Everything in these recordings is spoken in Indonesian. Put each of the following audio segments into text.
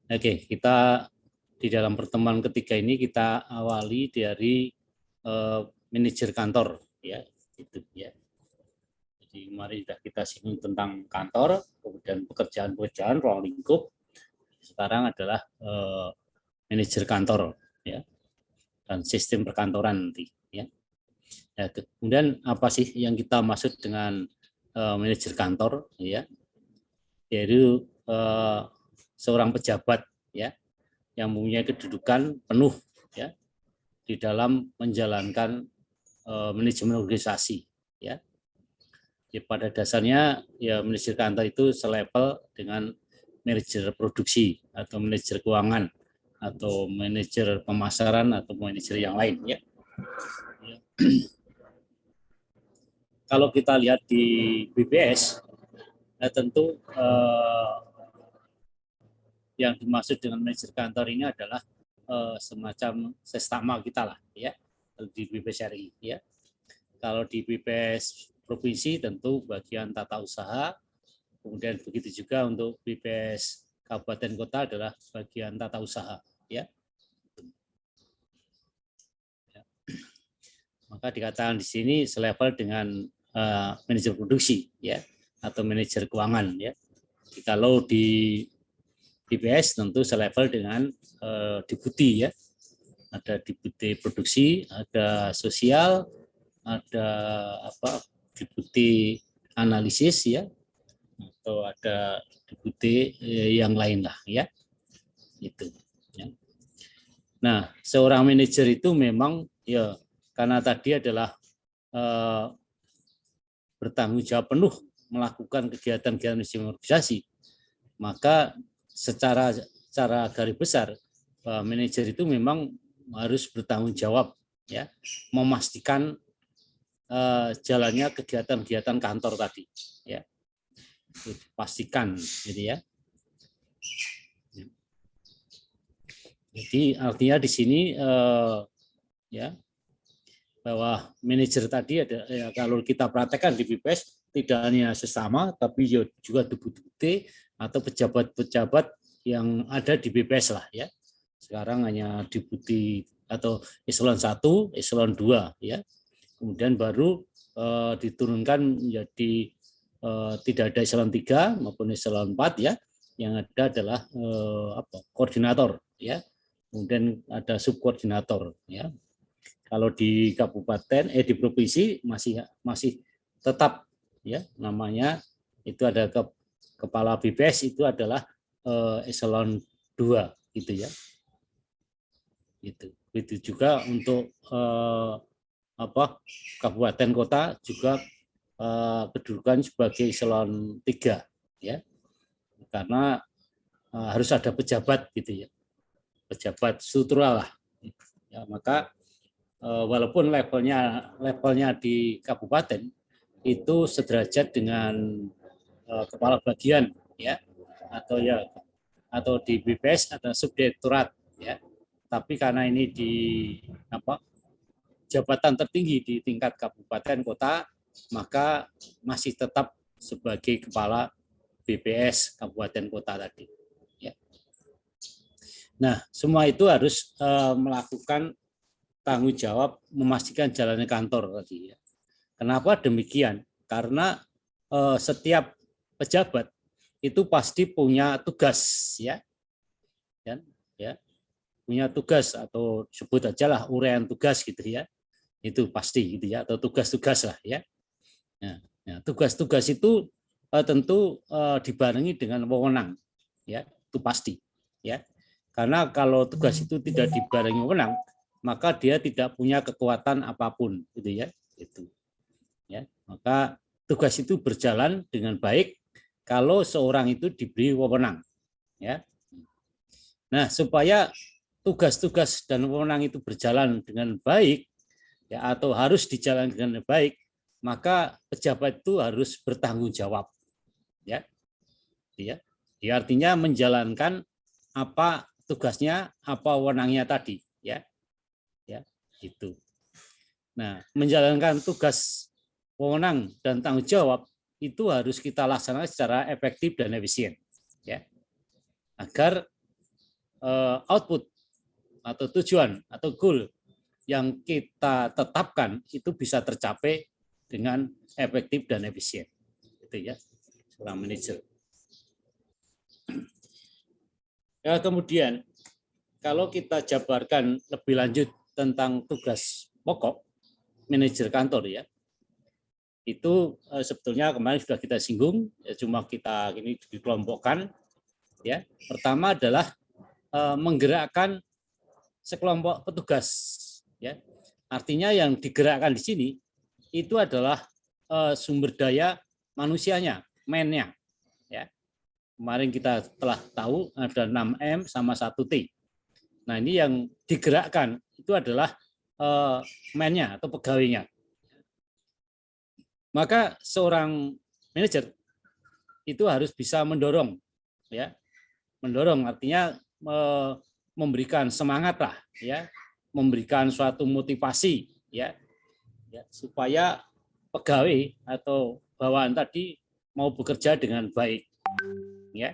Oke, kita di dalam pertemuan ketiga ini kita awali dari manajer kantor, ya, itu ya. Jadi kemarin sudah kita singgung tentang kantor, kemudian pekerjaan-pekerjaan, ruang lingkup. Sekarang adalah manajer kantor, ya, dan sistem perkantoran nanti, ya. Ya, kemudian apa sih yang kita maksud dengan manajer kantor, ya? Yaitu seorang pejabat, ya, yang mempunyai kedudukan penuh, ya, di dalam menjalankan manajemen organisasi, ya. Ya, pada dasarnya ya manajer kantor itu selevel dengan manajer produksi atau manajer keuangan atau manajer pemasaran atau manajer yang lain, ya. Kalau kita lihat di BPS, tentu yang dimaksud dengan manajer kantor ini adalah semacam sestama kita lah, ya, di BPS RI, ya. Kalau di BPS provinsi tentu bagian tata usaha, kemudian begitu juga untuk BPS kabupaten kota adalah bagian tata usaha, ya. Maka dikatakan di sini selevel dengan manajer produksi, ya, atau manajer keuangan, ya. Kalau di BPS tentu selevel dengan deputi, ya. Ada deputi produksi, ada sosial, ada deputi analisis, ya, atau ada deputi yang lain lah, ya, itu, ya. Nah, seorang manajer itu memang ya karena tadi adalah bertanggung jawab penuh melakukan kegiatan-kegiatan manajemen organisasi, maka secara garis besar manajer itu memang harus bertanggung jawab, ya, memastikan jalannya kegiatan-kegiatan kantor tadi, ya, pastikan, gitu ya. Jadi artinya di sini ya bahwa manajer tadi ada, ya, kalau kita praktekkan di BPS tidak hanya sesama tapi juga deputi atau pejabat-pejabat yang ada di BPS lah, ya. Sekarang hanya deputi atau eselon 1, eselon 2, ya. Kemudian baru diturunkan menjadi tidak ada eselon 3 maupun eselon 4, ya. Yang ada adalah koordinator, ya. Kemudian ada subkoordinator, ya. Kalau di kabupaten di provinsi masih tetap, ya, namanya itu ada kepala BPS itu adalah eselon 2, gitu ya. Itu juga untuk kabupaten kota juga kedudukan sebagai eselon 3, ya. Karena harus ada pejabat, gitu ya. Pejabat struktural lah. Ya, maka walaupun levelnya di kabupaten itu sederajat dengan kepala bagian, ya, atau di BPS ada subdirektorat, ya. Tapi karena ini di jabatan tertinggi di tingkat kabupaten kota, maka masih tetap sebagai kepala BPS kabupaten kota tadi, ya. Nah, semua itu harus melakukan tanggung jawab memastikan jalannya kantor tadi, ya. Kenapa demikian? Karena setiap pejabat itu pasti punya tugas, ya. Dan ya, punya tugas atau sebut aja lah uraian tugas, gitu ya. Itu pasti, gitu ya, atau tugas-tugas lah, ya. Nah, tugas-tugas itu tentu dibarengi dengan wewenang, ya, itu pasti, ya. Karena kalau tugas itu tidak dibarengi wewenang, maka dia tidak punya kekuatan apapun, gitu ya. Itu, ya. Maka tugas itu berjalan dengan baik kalau seorang itu diberi wewenang, ya. Nah, supaya tugas-tugas dan wewenang itu berjalan dengan baik, ya, atau harus dijalankan dengan baik, maka pejabat itu harus bertanggung jawab, ya. Ya, artinya menjalankan apa tugasnya, apa wewenangnya tadi, ya. Ya, itu. Nah, menjalankan tugas, wewenang dan tanggung jawab itu harus kita laksanakan secara efektif dan efisien, ya. Nah, agar output atau tujuan atau goal yang kita tetapkan itu bisa tercapai dengan efektif dan efisien. Itu ya, seorang manajer. Ya, kemudian kalau kita jabarkan lebih lanjut tentang tugas pokok manajer kantor ya, itu sebetulnya kemarin sudah kita singgung, ya, cuma kita ini dikelompokkan. Ya, pertama adalah menggerakkan sekelompok petugas. Ya, artinya yang digerakkan di sini itu adalah sumber daya manusianya, man-nya. Ya, kemarin kita telah tahu ada 6M sama 1T. Nah, ini yang digerakkan itu adalah man-nya atau pegawainya. Maka seorang manajer itu harus bisa mendorong, ya, mendorong artinya memberikan semangat lah, ya, memberikan suatu motivasi, ya, supaya pegawai atau bawahan tadi mau bekerja dengan baik, ya,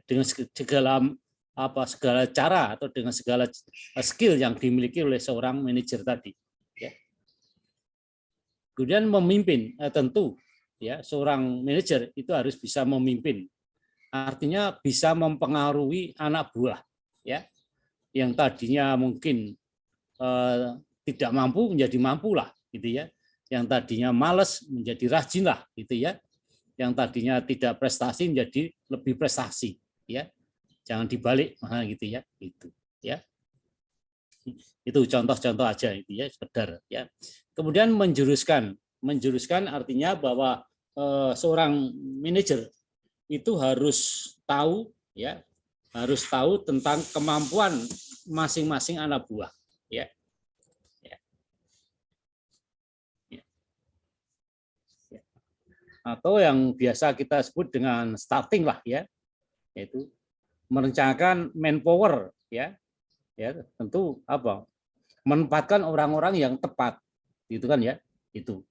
dengan segala cara atau dengan segala skill yang dimiliki oleh seorang manajer tadi. Ya. Kemudian memimpin, tentu ya seorang manajer itu harus bisa memimpin, artinya bisa mempengaruhi anak buah, ya, yang tadinya mungkin tidak mampu menjadi mampu lah, gitu ya, yang tadinya malas menjadi rajin lah, gitu ya, yang tadinya tidak prestasi menjadi lebih prestasi, ya, jangan dibalik, gitu ya, itu, ya. Itu contoh-contoh aja itu ya, sekedar ya. Kemudian menjuruskan artinya bahwa seorang manajer itu harus tahu, ya, harus tahu tentang kemampuan masing-masing anak buah, ya. Atau yang biasa kita sebut dengan starting lah, ya, yaitu merencanakan manpower, ya, tentu apa, menempatkan orang-orang yang tepat, gitu kan ya, itu.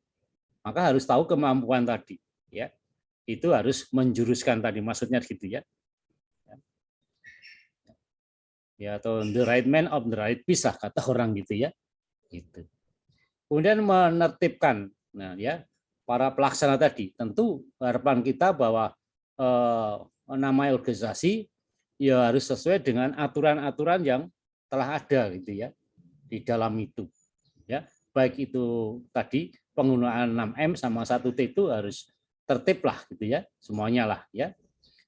Maka harus tahu kemampuan tadi, ya, itu harus menjuruskan tadi, maksudnya gitu ya. Ya, atau the right man of the right piece lah, kata orang gitu ya. Gitu. Kemudian menertibkan, nah ya, para pelaksana tadi. Tentu harapan kita bahwa namanya organisasi ya harus sesuai dengan aturan-aturan yang telah ada gitu ya di dalam itu. Ya, baik itu tadi penggunaan 6M sama 1T itu harus tertib lah gitu ya, semuanya lah ya.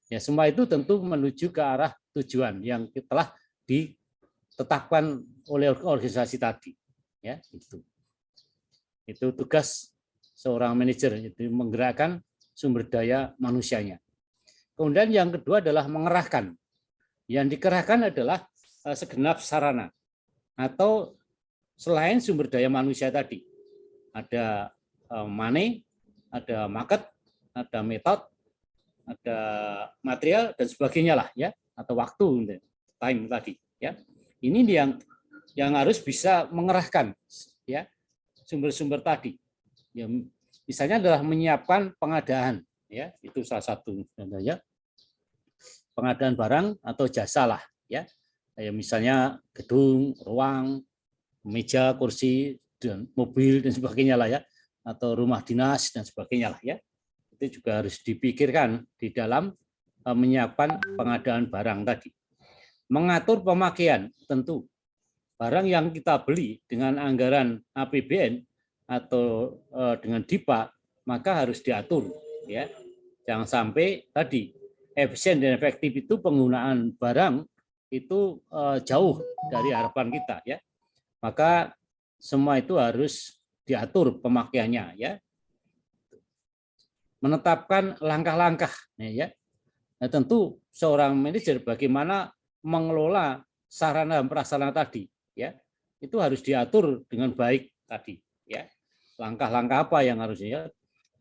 Ya, semua itu tentu menuju ke arah tujuan yang telah ditetapkan oleh organisasi tadi, ya, itu. Itu tugas seorang manajer, itu menggerakkan sumber daya manusianya. Kemudian yang kedua adalah mengerahkan. Yang dikerahkan adalah segenap sarana atau selain sumber daya manusia tadi. Ada money, ada market, ada metode, ada material dan sebagainya lah ya, atau waktu, time tadi ya. Ini yang harus bisa mengerahkan ya sumber-sumber tadi. Ya, misalnya adalah menyiapkan pengadaan ya, itu salah satu contohnya. Pengadaan barang atau jasa lah ya. Kayak misalnya gedung, ruang, meja, kursi, dan mobil dan sebagainya lah ya, atau rumah dinas dan sebagainya lah ya. Itu juga harus dipikirkan di dalam menyiapkan pengadaan barang tadi. Mengatur pemakaian, tentu barang yang kita beli dengan anggaran APBN atau dengan DIPA maka harus diatur ya. Jangan sampai tadi efisien dan efektif itu penggunaan barang itu jauh dari harapan kita ya. Maka semua itu harus diatur pemakaiannya ya. Menetapkan langkah-langkah ya. Nah, tentu seorang manajer bagaimana mengelola sarana dan prasarana tadi ya. Itu harus diatur dengan baik tadi ya. Langkah-langkah apa yang harusnya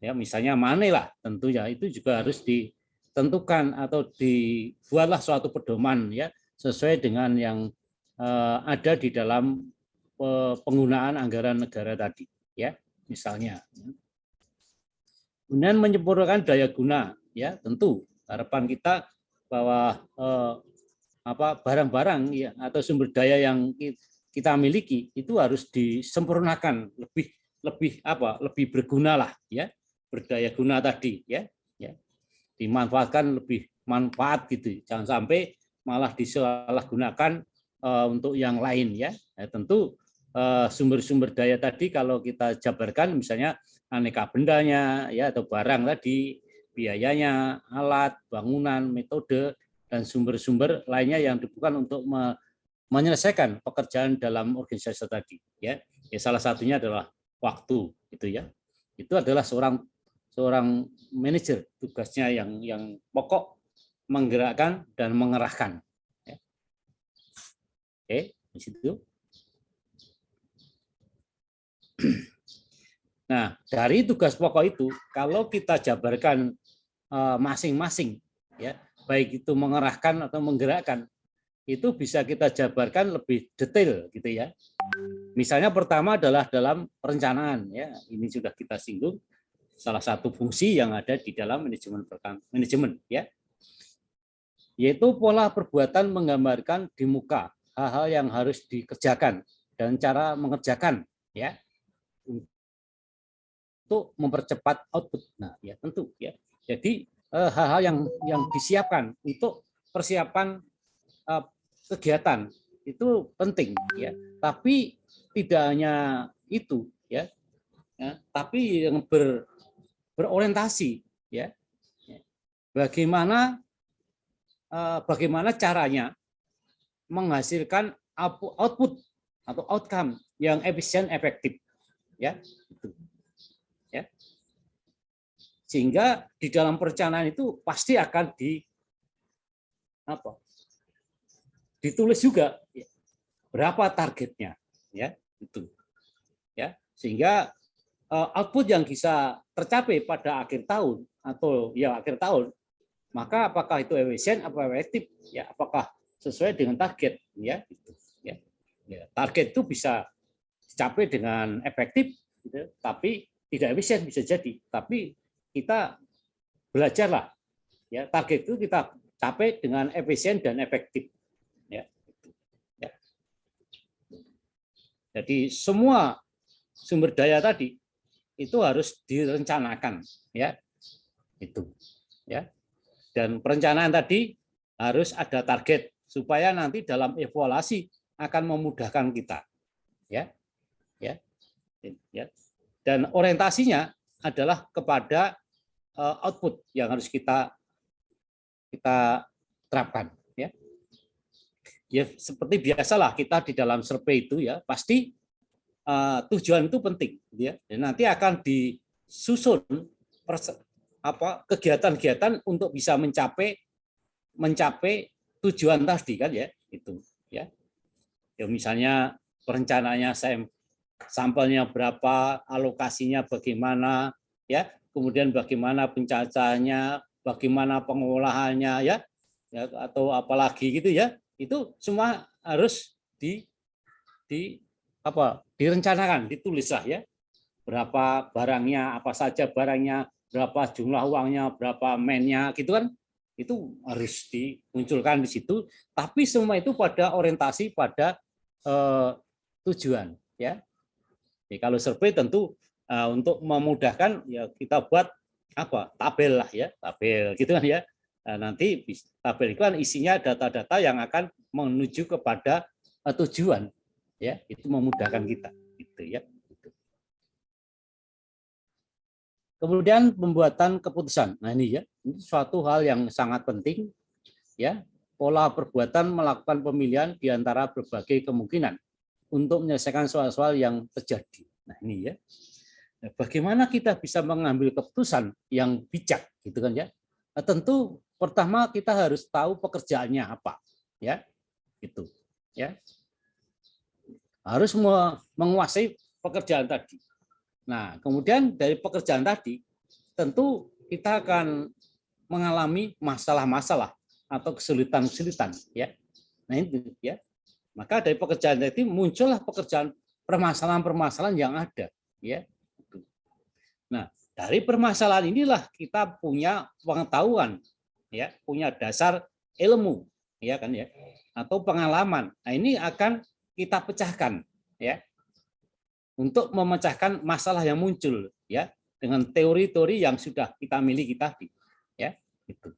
ya, misalnya money lah tentunya itu juga harus ditentukan atau dibuatlah suatu pedoman ya sesuai dengan yang ada di dalam penggunaan anggaran negara tadi ya, misalnya. Kemudian menyempurnakan daya guna ya, tentu harapan kita bahwa barang-barang ya atau sumber daya yang kita miliki itu harus disempurnakan, lebih berguna lah ya, berdaya guna tadi ya, dimanfaatkan lebih manfaat gitu, jangan sampai malah disalahgunakan untuk yang lain ya. Tentu sumber-sumber daya tadi kalau kita jabarkan misalnya aneka bendanya ya atau barang tadi, biayanya, alat, bangunan, metode dan sumber-sumber lainnya yang dibutuhkan untuk menyelesaikan pekerjaan dalam organisasi tadi ya. Salah satunya adalah waktu gitu ya. Itu adalah seorang manajer, tugasnya yang pokok menggerakkan dan mengerahkan. Oke, di situ. Nah, dari tugas pokok itu, kalau kita jabarkan masing-masing, ya, baik itu mengerahkan atau menggerakkan, itu bisa kita jabarkan lebih detail, gitu ya. Misalnya pertama adalah dalam perencanaan, ya, ini sudah kita singgung. Salah satu fungsi yang ada di dalam manajemen, ya, yaitu pola perbuatan menggambarkan di muka hal-hal yang harus dikerjakan dan cara mengerjakan, ya, untuk mempercepat output. Nah, ya tentu, ya. Jadi hal-hal yang disiapkan untuk persiapan kegiatan itu penting, ya. Tapi tidak hanya itu, ya, tapi yang berorientasi, ya, bagaimana caranya menghasilkan output atau outcome yang efisien, efektif, ya, ya. Sehingga di dalam perencanaan itu pasti akan ditulis juga ya, berapa targetnya, ya, itu, ya, sehingga output yang bisa tercapai pada akhir tahun atau ya akhir tahun, maka apakah itu efisien, apa efektif, ya, apakah sesuai dengan target, ya, gitu, ya. Ya, target itu bisa dicapai dengan efektif, gitu, tapi tidak efisien bisa jadi. Tapi kita belajarlah, ya, target itu kita capai dengan efisien dan efektif, ya. Ya. Jadi semua sumber daya tadi itu harus direncanakan, ya, itu, ya. Dan perencanaan tadi harus ada target supaya nanti dalam evaluasi akan memudahkan kita, ya, ya, ya. Dan orientasinya adalah kepada output yang harus kita terapkan, ya. Ya seperti biasalah kita di dalam survei itu, ya, pasti tujuan itu penting, ya. Dan nanti akan disusun kegiatan-kegiatan untuk bisa mencapai tujuan tadi kan, ya, itu, ya. Ya misalnya perencanaannya sampelnya berapa, alokasinya bagaimana, ya, kemudian bagaimana pencacahannya, bagaimana pengolahannya, ya, atau apalagi gitu, ya, itu semua harus direncanakan, ditulis lah, ya, berapa barangnya, apa saja barangnya, berapa jumlah uangnya, berapa mennya, gitu kan, itu harus dimunculkan di situ. Tapi semua itu pada orientasi pada tujuan, ya. Jadi kalau survei tentu untuk memudahkan, ya, kita buat tabel lah, ya, tabel gitu kan, ya. Nanti tabel itu kan isinya data-data yang akan menuju kepada tujuan, ya, itu memudahkan kita, gitu, ya. Kemudian pembuatan keputusan. Nah ini, ya, ini suatu hal yang sangat penting, ya. Pola perbuatan melakukan pemilihan di antara berbagai kemungkinan untuk menyelesaikan soal-soal yang terjadi. Nah ini, ya. Bagaimana kita bisa mengambil keputusan yang bijak, gitu kan, ya. Nah, tentu pertama kita harus tahu pekerjaannya apa, ya, itu, ya. Harus menguasai pekerjaan tadi. Nah, kemudian dari pekerjaan tadi, tentu kita akan mengalami masalah-masalah atau kesulitan-kesulitan, ya. Nah, itu, ya. Maka dari pekerjaan tadi muncullah permasalahan-permasalahan yang ada, ya. Nah, dari permasalahan inilah kita punya pengetahuan, ya, punya dasar ilmu ya kan ya, atau pengalaman. Nah, ini akan kita pecahkan ya, untuk memecahkan masalah yang muncul ya, dengan teori-teori yang sudah kita miliki tadi ya, itu.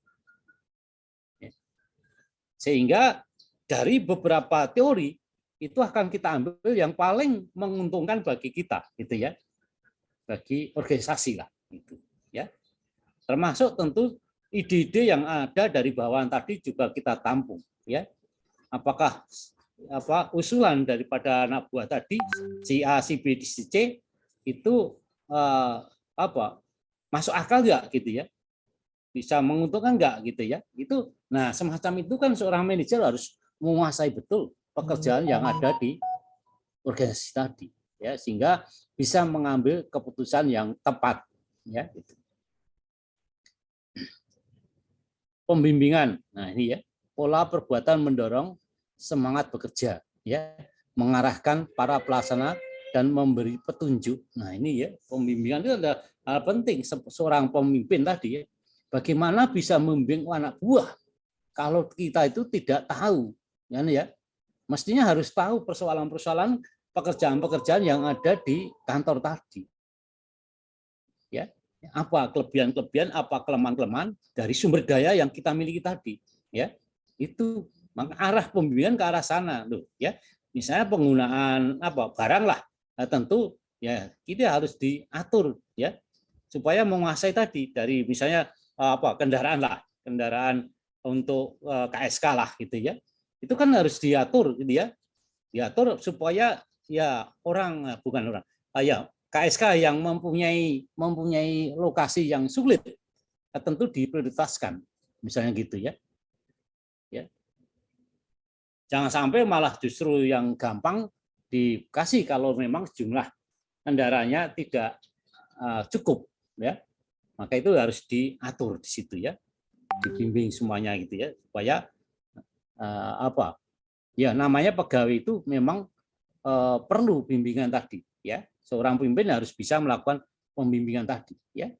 Sehingga dari beberapa teori itu akan kita ambil yang paling menguntungkan bagi kita, gitu ya, bagi organisasi lah, gitu ya. Termasuk tentu ide-ide yang ada dari bawahan tadi juga kita tampung, ya. Apakah usulan daripada anak buah tadi si A, si B, si C itu masuk akal nggak, gitu ya? Bisa menguntungkan nggak, gitu ya? Itu, nah semacam itu kan seorang manajer harus menguasai betul pekerjaan yang ada di organisasi tadi, ya, sehingga bisa mengambil keputusan yang tepat, ya. Gitu. Pembimbingan, nah ini ya, pola perbuatan mendorong semangat bekerja, ya, mengarahkan para pelaksana dan memberi petunjuk. Nah ini ya, pembimbingan itu adalah hal penting seorang pemimpin tadi ya. Bagaimana bisa membimbing anak buah kalau kita itu tidak tahu, ya, mestinya harus tahu persoalan-persoalan pekerjaan-pekerjaan yang ada di kantor tadi, ya, apa kelebihan-kelebihan, apa kelemahan-kelemahan dari sumber daya yang kita miliki tadi, ya, itu maka arah pembimbingan ke arah sana, loh, ya, misalnya penggunaan barang lah, nah, tentu ya kita harus diatur ya supaya menguasai tadi dari misalnya kendaraan lah, kendaraan untuk KSK lah, gitu ya, itu kan harus diatur, gitu ya, diatur supaya ya bukan orang ya KSK yang mempunyai lokasi yang sulit tentu diprioritaskan, misalnya gitu ya. Ya, jangan sampai malah justru yang gampang dikasih kalau memang jumlah kendaraannya tidak cukup, ya, maka itu harus diatur di situ ya, dibimbing semuanya, gitu ya, supaya ya namanya pegawai itu memang perlu bimbingan tadi ya, seorang pemimpin harus bisa melakukan pembimbingan tadi ya.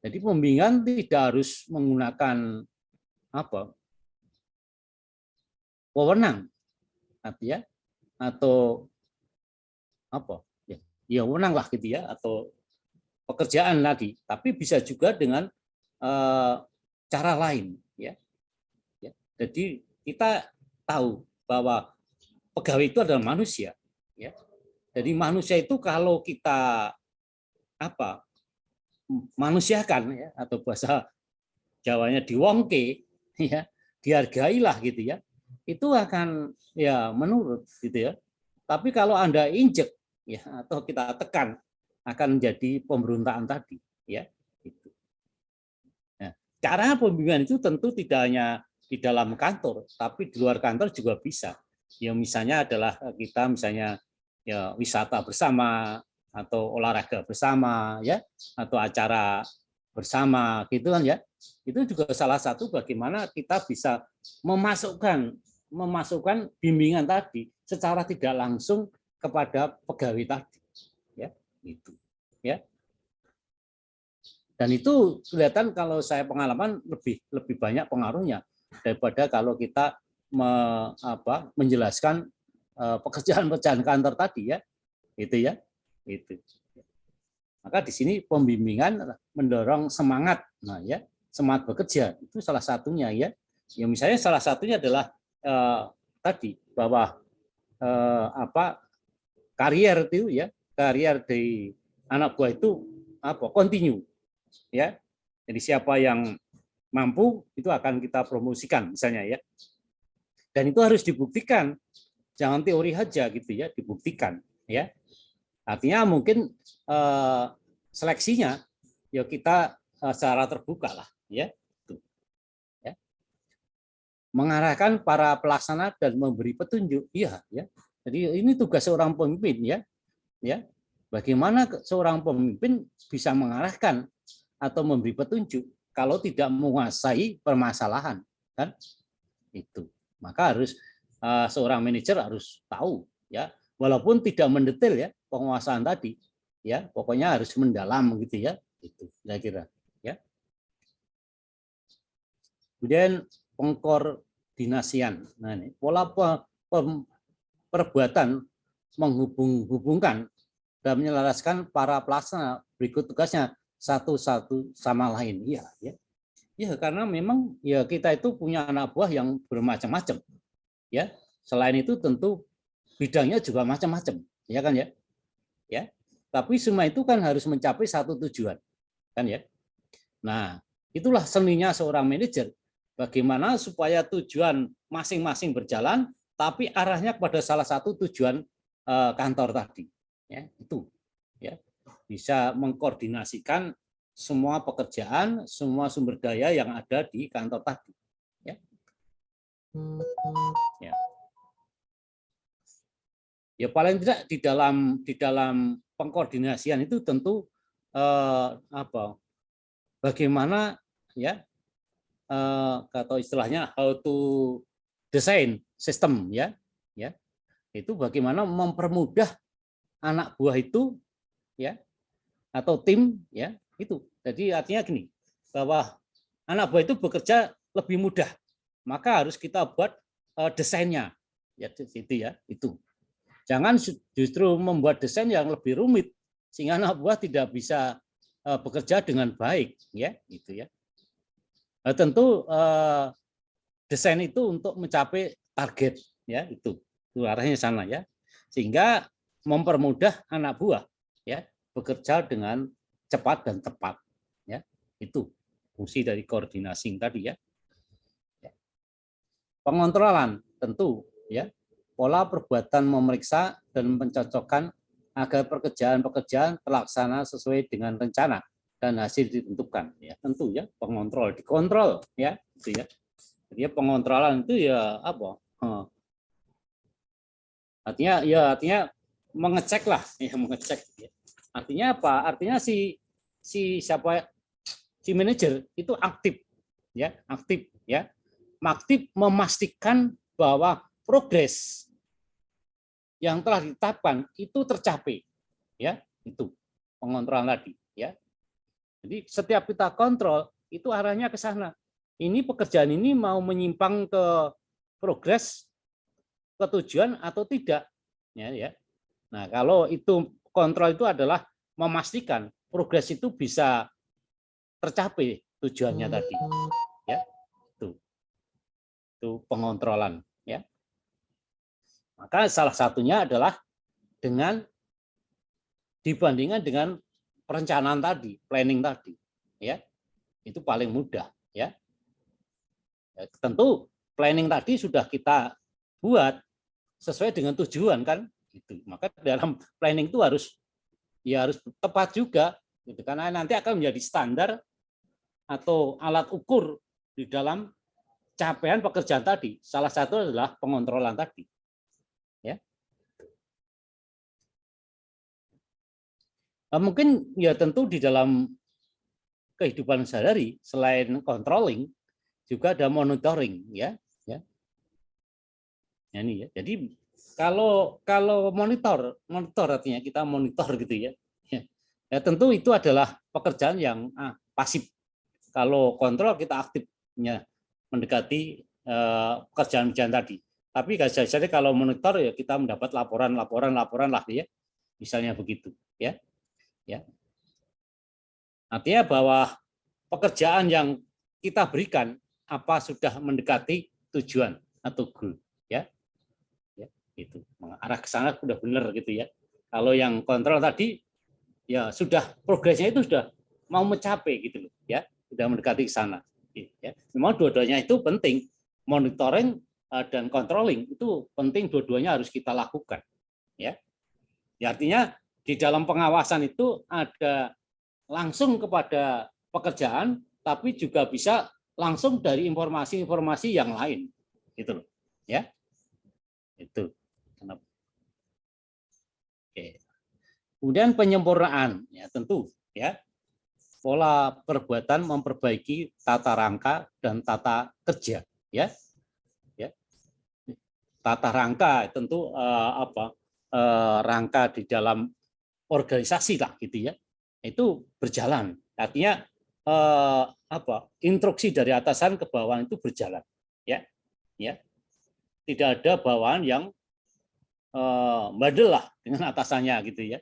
Jadi pembimbingan tidak harus menggunakan wewenang ya, atau ya wewenang lah, gitu ya, atau pekerjaan lagi, tapi bisa juga dengan cara lain ya. Jadi kita tahu bahwa pegawai itu adalah manusia ya. Jadi manusia itu kalau kita manusiakan ya, atau bahasa Jawanya diwongke ya, dihargailah, gitu ya, itu akan ya menurut, gitu ya. Tapi kalau Anda injek ya atau kita tekan akan menjadi pemberontakan tadi ya, itu. Nah, cara pembimbingan itu tentu tidak hanya di dalam kantor, tapi di luar kantor juga bisa. Ya misalnya adalah kita misalnya ya wisata bersama atau olahraga bersama ya, atau acara bersama, gitu kan ya. Itu juga salah satu bagaimana kita bisa memasukkan bimbingan tadi secara tidak langsung kepada pegawai tadi ya, gitu ya. Dan itu kelihatan kalau saya pengalaman lebih banyak pengaruhnya daripada kalau kita menjelaskan pekerjaan-pekerjaan kantor tadi ya, itu ya, itu. Maka di sini pembimbingan mendorong semangat, nah ya, semangat bekerja itu salah satunya ya. Ya misalnya salah satunya adalah tadi bahwa karier itu ya, karier di anak buah itu continue ya. Jadi siapa yang mampu itu akan kita promosikan misalnya ya. Dan itu harus dibuktikan, jangan teori aja, gitu ya, dibuktikan ya. Artinya mungkin seleksinya ya kita secara terbuka lah ya. Ya. Mengarahkan para pelaksana dan memberi petunjuk. Iya ya. Jadi ini tugas seorang pemimpin ya. Ya. Bagaimana seorang pemimpin bisa mengarahkan atau memberi petunjuk kalau tidak menguasai permasalahan, kan? Itu. Maka harus seorang manajer harus tahu ya, walaupun tidak mendetail ya penguasaan tadi ya, pokoknya harus mendalam, gitu ya, itu kira-kira ya. Kemudian pengkoordinasian. Nah, ini pola perbuatan menghubung-hubungkan dan menyelaraskan para pelaksana berikut tugasnya satu sama lain. Iya, ya. Ya, karena memang ya kita itu punya anak buah yang bermacam-macam. Ya. Selain itu tentu bidangnya juga macam-macam, ya kan ya? Ya. Tapi semua itu kan harus mencapai satu tujuan, kan ya? Nah, itulah seninya seorang manajer. Bagaimana supaya tujuan masing-masing berjalan, tapi arahnya kepada salah satu tujuan kantor tadi. Ya, itu. Ya, bisa mengkoordinasikan semua pekerjaan, semua sumber daya yang ada di kantor tadi. Ya. Ya. Ya paling tidak di dalam pengkoordinasian itu tentu bagaimana ya atau istilahnya how to design sistem ya itu bagaimana mempermudah anak buah itu ya atau tim ya itu. Jadi artinya gini, bahwa anak buah itu bekerja lebih mudah, maka harus kita buat desainnya ya itu ya itu. Jangan justru membuat desain yang lebih rumit sehingga anak buah tidak bisa bekerja dengan baik ya gitu ya. Nah, tentu desain itu untuk mencapai target ya itu arahnya sana ya, sehingga mempermudah anak buah ya bekerja dengan cepat dan tepat ya, itu fungsi dari koordinasi tadi ya. Pengontrolan tentu ya, pola perbuatan memeriksa dan mencocokkan agar pekerjaan-pekerjaan terlaksana sesuai dengan rencana dan hasil ditentukan ya, tentu ya pengontrol dikontrol ya itu ya. Jadi pengontrolan itu ya apa? Artinya mengecek lah, ya mengecek. Artinya apa? Artinya si manajer itu aktif ya, aktif memastikan bahwa progres yang telah ditetapkan itu tercapai ya, itu pengontrolan tadi ya. Jadi setiap kita kontrol itu arahnya ke sana. Ini pekerjaan ini mau menyimpang ke progres, ke tujuan atau tidak ya. Nah, kalau itu kontrol itu adalah memastikan progres itu bisa tercapai tujuannya tadi ya. Itu pengontrolan ya. Maka salah satunya adalah dengan dibandingkan dengan perencanaan tadi, planning tadi ya. Itu paling mudah ya. Tentu planning tadi sudah kita buat sesuai dengan tujuan kan gitu. Maka dalam planning itu harus tepat juga gitu, karena nanti akan menjadi standar atau alat ukur di dalam capaian pekerjaan tadi. Salah satu adalah pengontrolan tadi ya. Mungkin ya tentu di dalam kehidupan sehari-hari selain controlling juga ada monitoring ya. Ini ya. Jadi kalau monitor artinya kita monitor gitu ya. Ya tentu itu adalah pekerjaan yang pasif. Kalau kontrol kita aktifnya mendekati pekerjaan tadi. Tapi jadi kalau monitor ya kita mendapat laporan lah ya. Misalnya begitu ya. Ya. Artinya bahwa pekerjaan yang kita berikan apa sudah mendekati tujuan atau goal ya. Itu arah ke sana sudah benar gitu ya. Kalau yang kontrol tadi ya sudah progresnya itu sudah mau mencapai gitu loh ya, sudah mendekati ke sana ya. Memang dua-duanya itu penting, monitoring dan controlling itu penting, dua-duanya harus kita lakukan ya. Ya artinya di dalam pengawasan itu ada langsung kepada pekerjaan tapi juga bisa langsung dari informasi-informasi yang lain gitu loh ya. Itu. Oke. Kemudian penyempurnaan ya tentu ya. Pola perbuatan memperbaiki tata rangka dan tata kerja ya. Tata rangka tentu rangka di dalam organisasi lah gitu ya. Itu berjalan. Artinya instruksi dari atasan ke bawahan itu berjalan ya. ya. Tidak ada bawahan yang bandel lah dengan atasannya gitu ya,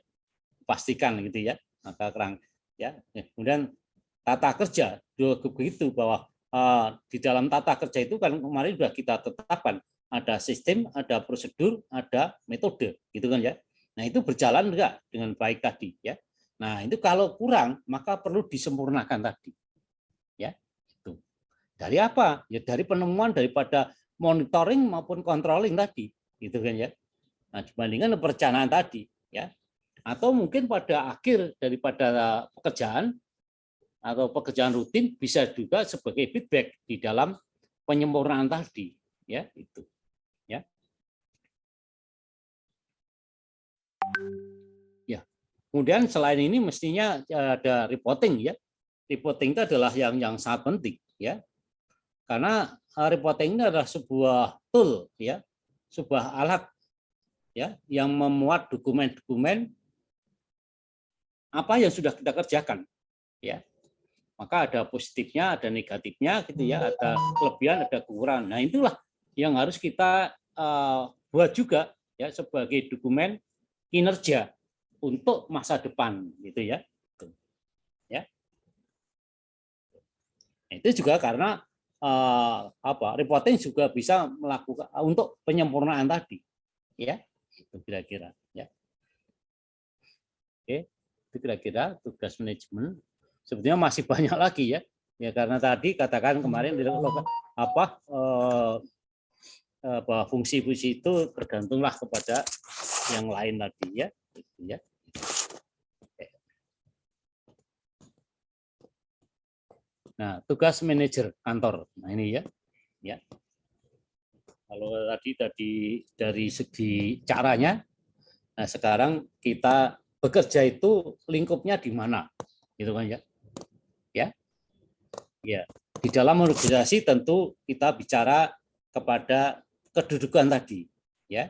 pastikan gitu ya. Maka kerang ya. Kemudian tata kerja juga begitu, bahwa di dalam tata kerja itu kan kemarin sudah kita tetapkan ada sistem, ada prosedur, ada metode gitu kan ya. Nah itu berjalan enggak dengan baik tadi ya. Nah itu kalau kurang maka perlu disempurnakan tadi ya. Itu dari apa ya, dari penemuan daripada monitoring maupun controlling tadi gitu kan ya. Nah, dibandingkan perencanaan tadi, ya, atau mungkin pada akhir daripada pekerjaan atau pekerjaan rutin bisa juga sebagai feedback di dalam penyempurnaan tadi, ya itu, ya. Ya, kemudian selain ini mestinya ada reporting, ya. Reporting itu adalah yang sangat penting, ya, karena reporting ini adalah sebuah tool, ya, sebuah alat, ya, yang memuat dokumen-dokumen apa yang sudah kita kerjakan, ya. Maka ada positifnya, ada negatifnya, gitu ya, ada kelebihan, ada kekurangan. Nah itulah yang harus kita buat juga, ya, sebagai dokumen kinerja untuk masa depan, gitu ya. Ya. Itu juga karena reporting juga bisa melakukan untuk penyempurnaan tadi, ya, itu kira-kira, ya. Oke, itu kira-kira tugas manajemen. Sebetulnya masih banyak lagi ya, ya karena tadi katakan kemarin bahwa fungsi-fungsi itu bergantunglah kepada yang lain tadi ya, gitu ya. Nah, tugas manajer kantor. Nah ini ya, ya. Kalau tadi dari segi caranya, nah sekarang kita bekerja itu lingkupnya di mana, gitu kan ya? Ya, ya. Di dalam organisasi tentu kita bicara kepada kedudukan tadi, ya.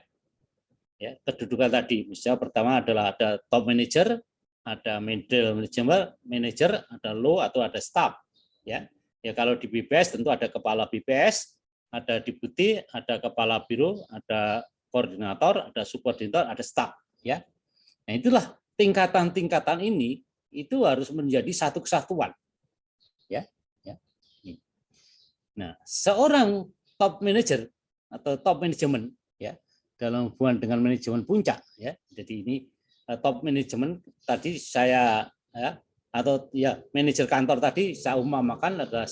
Ya, kedudukan tadi. Misalnya pertama adalah ada top manager, ada middle manager, ada low atau ada staff, ya. Ya kalau di BPS tentu ada kepala BPS, ada deputi, ada kepala biro, ada koordinator, ada subkoordinator, ada staff, ya. Nah, itulah tingkatan-tingkatan ini itu harus menjadi satu kesatuan, ya. Ya. Nah, seorang top manager atau top manajemen, ya, dalam hubungan dengan manajemen puncak, ya. Jadi ini top manajemen tadi saya, ya, atau ya manajer kantor tadi saya umpamakan adalah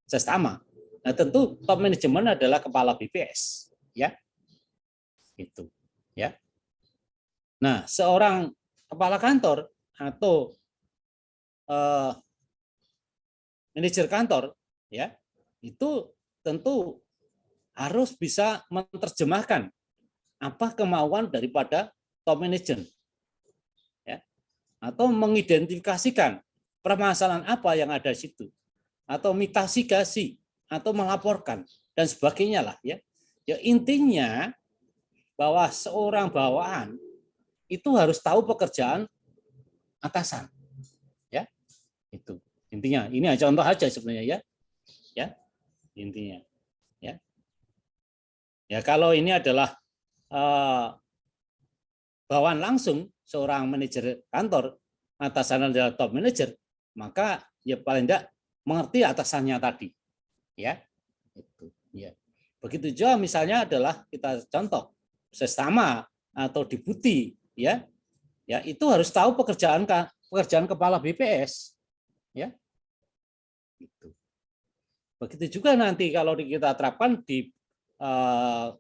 sestama. Nah, tentu top manajemen adalah kepala BPS, ya. Itu, ya. Nah, seorang kepala kantor atau manajer kantor, ya, itu tentu harus bisa menerjemahkan apa kemauan daripada top manager, ya, atau mengidentifikasikan permasalahan apa yang ada di situ, atau mitigasi, atau melaporkan dan sebagainya lah, ya. Ya intinya bahwa seorang bawahan itu harus tahu pekerjaan atasan, ya, itu intinya. Ini contoh aja sebenarnya, ya, ya intinya, ya. Ya kalau ini adalah bawahan langsung seorang manajer kantor, atasan adalah top manager, maka ya paling tidak mengerti atasannya tadi, ya. Itu, ya. Begitu juga misalnya adalah kita contoh sesama atau deputi, ya, ya itu harus tahu pekerjaan kepala BPS, ya. Itu. Begitu juga nanti kalau kita terapkan di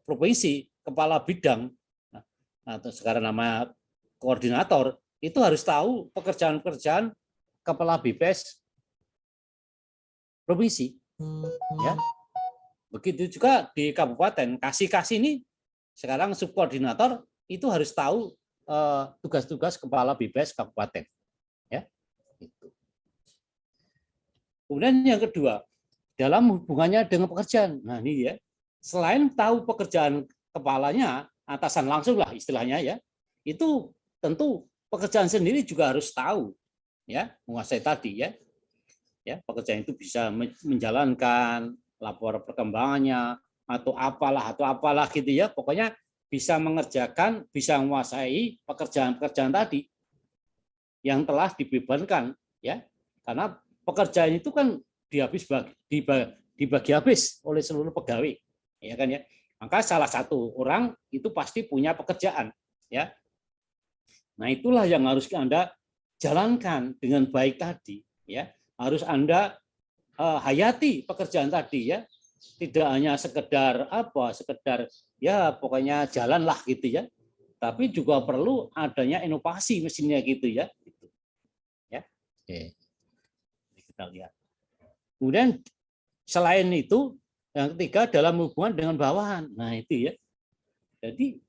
provinsi, kepala bidang atau sekarang nama koordinator itu harus tahu pekerjaan-pekerjaan kepala BPS provinsi, ya. Begitu juga di kabupaten, kasih ini sekarang subkoordinator itu harus tahu tugas-tugas kepala BPS kabupaten, ya. Itu. Kemudian yang kedua, dalam hubungannya dengan pekerjaan. Nah ini ya, selain tahu pekerjaan kepalanya, atasan langsung lah istilahnya, ya, itu tentu pekerjaan sendiri juga harus tahu, ya, menguasai tadi, ya. Ya, pekerjaan itu bisa menjalankan lapor perkembangannya, atau apalah gitu ya. Pokoknya bisa mengerjakan, bisa menguasai pekerjaan-pekerjaan tadi yang telah dibebankan ya. Karena pekerjaan itu kan dibagi habis oleh seluruh pegawai, ya kan ya. Maka salah satu orang itu pasti punya pekerjaan, ya. Nah, itulah yang harus Anda jalankan dengan baik tadi, ya. Harus Anda hayati pekerjaan tadi, ya. Tidak hanya sekedar ya pokoknya jalan lah gitu ya. Tapi juga perlu adanya inovasi mesinnya gitu ya. Ya. Oke. Kita lihat. Kemudian selain itu, yang ketiga dalam hubungan dengan bawahan. Nah, itu ya. Jadi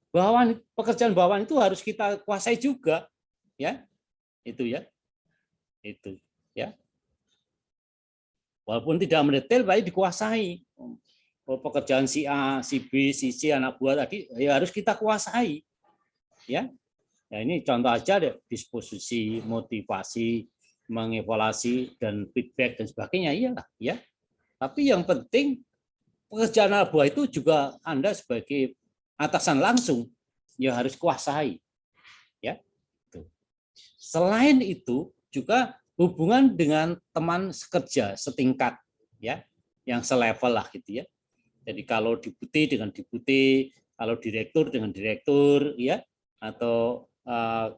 pekerjaan bawahan itu harus kita kuasai juga, ya. Itu ya. Itu, ya. Walaupun tidak mendetail, tapi dikuasai. Pekerjaan si A, si B, si C, anak buah tadi ya harus kita kuasai, ya. Ya ini contoh aja deh, disposisi, motivasi, mengevaluasi dan feedback dan sebagainya, iyalah, ya. Tapi yang penting pekerjaan anak buah itu juga Anda sebagai atasan langsung ya harus kuasai, ya. Selain itu juga hubungan dengan teman sekerja setingkat, ya, yang selevel lah gitu ya. Jadi kalau deputi dengan deputi, kalau direktur dengan direktur, ya, atau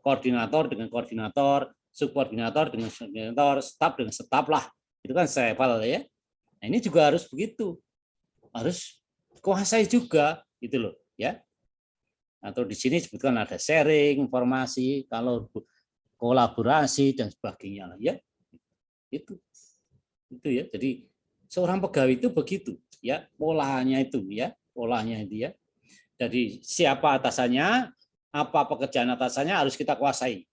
koordinator dengan koordinator, subkoordinator dengan subkoordinator, staf dengan staf lah, itu kan selevel ya. Nah, ini juga harus begitu, harus kuasai juga gitu loh, ya. Atau di sini sebutkan ada sharing informasi, kalau kolaborasi dan sebagainya, ya. Itu ya. Jadi seorang pegawai itu begitu, ya, polanya itu, ya, polanya itu, ya. Jadi siapa atasannya, apa pekerjaan atasannya harus kita kuasai.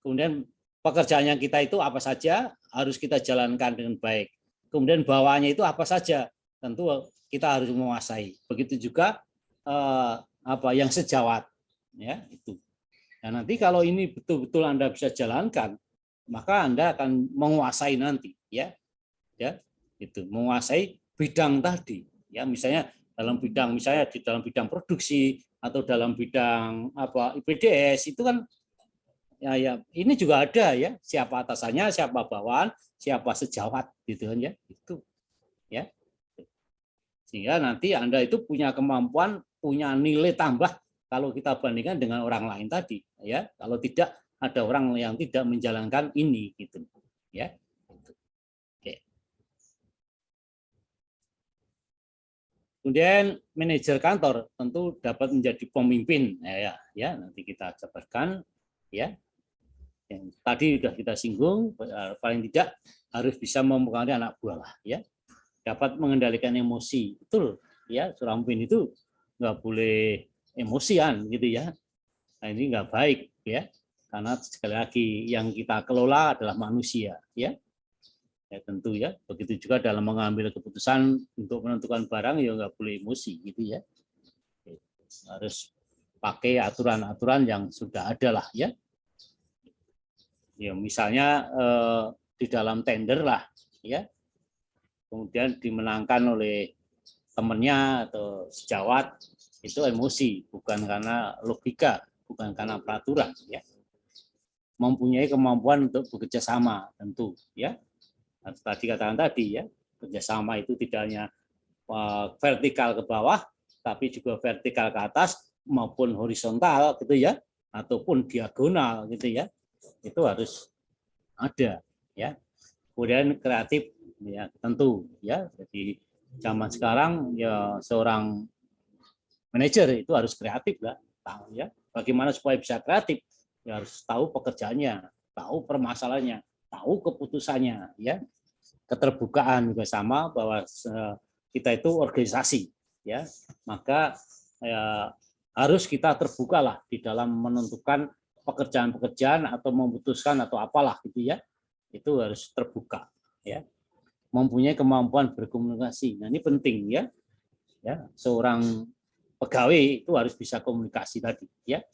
Kemudian pekerjaan yang kita itu apa saja harus kita jalankan dengan baik. Kemudian bawaannya itu apa saja, tentu kita harus menguasai. Begitu juga yang sejawat, ya, itu. Nah, nanti kalau ini betul-betul Anda bisa jalankan, maka Anda akan menguasai nanti, ya. Ya, itu menguasai bidang tadi. Ya, misalnya di dalam bidang produksi atau dalam bidang IPDS itu kan ya ini juga ada ya, siapa atasannya, siapa bawahan, siapa sejawat gitu kan ya. Itu ya. Sehingga nanti Anda itu punya kemampuan, punya nilai tambah kalau kita bandingkan dengan orang lain tadi, ya. Kalau tidak ada orang yang tidak menjalankan ini gitu, ya. Oke. Kemudian manajer kantor tentu dapat menjadi pemimpin, ya nanti kita jabarkan, ya. Yang tadi sudah kita singgung, paling tidak harus bisa mempengaruhi anak buah lah, ya. Dapat mengendalikan emosi, betul, ya. Seorang pemimpin itu nggak boleh emosian gitu ya. Nah, ini nggak baik, ya. Karena sekali lagi yang kita kelola adalah manusia, ya. Ya tentu ya, begitu juga dalam mengambil keputusan untuk menentukan barang ya nggak boleh emosi gitu ya. Harus pakai aturan-aturan yang sudah ada lah, ya. Ya misalnya di dalam tender lah, ya. Kemudian dimenangkan oleh temannya atau sejawat, itu emosi, bukan karena logika, bukan karena peraturan, ya. Mempunyai kemampuan untuk bekerja sama tentu, ya. Tadi katakan tadi ya, kerjasama itu tidak hanya vertikal ke bawah, tapi juga vertikal ke atas maupun horizontal gitu ya, ataupun diagonal gitu ya, itu harus ada, ya. Kemudian kreatif, ya tentu ya. Jadi zaman sekarang ya seorang manajer itu harus kreatif lah, tahu ya. Bagaimana supaya bisa kreatif? Ya harus tahu pekerjaannya, tahu permasalahannya, tahu keputusannya, ya. Keterbukaan juga sama, bahwa kita itu organisasi, ya. Maka ya, harus kita terbuka lah di dalam menentukan pekerjaan-pekerjaan atau memutuskan atau apalah gitu ya. Itu harus terbuka, ya. Mempunyai kemampuan berkomunikasi. Nah, ini penting ya. Ya, seorang pegawai itu harus bisa komunikasi tadi, ya.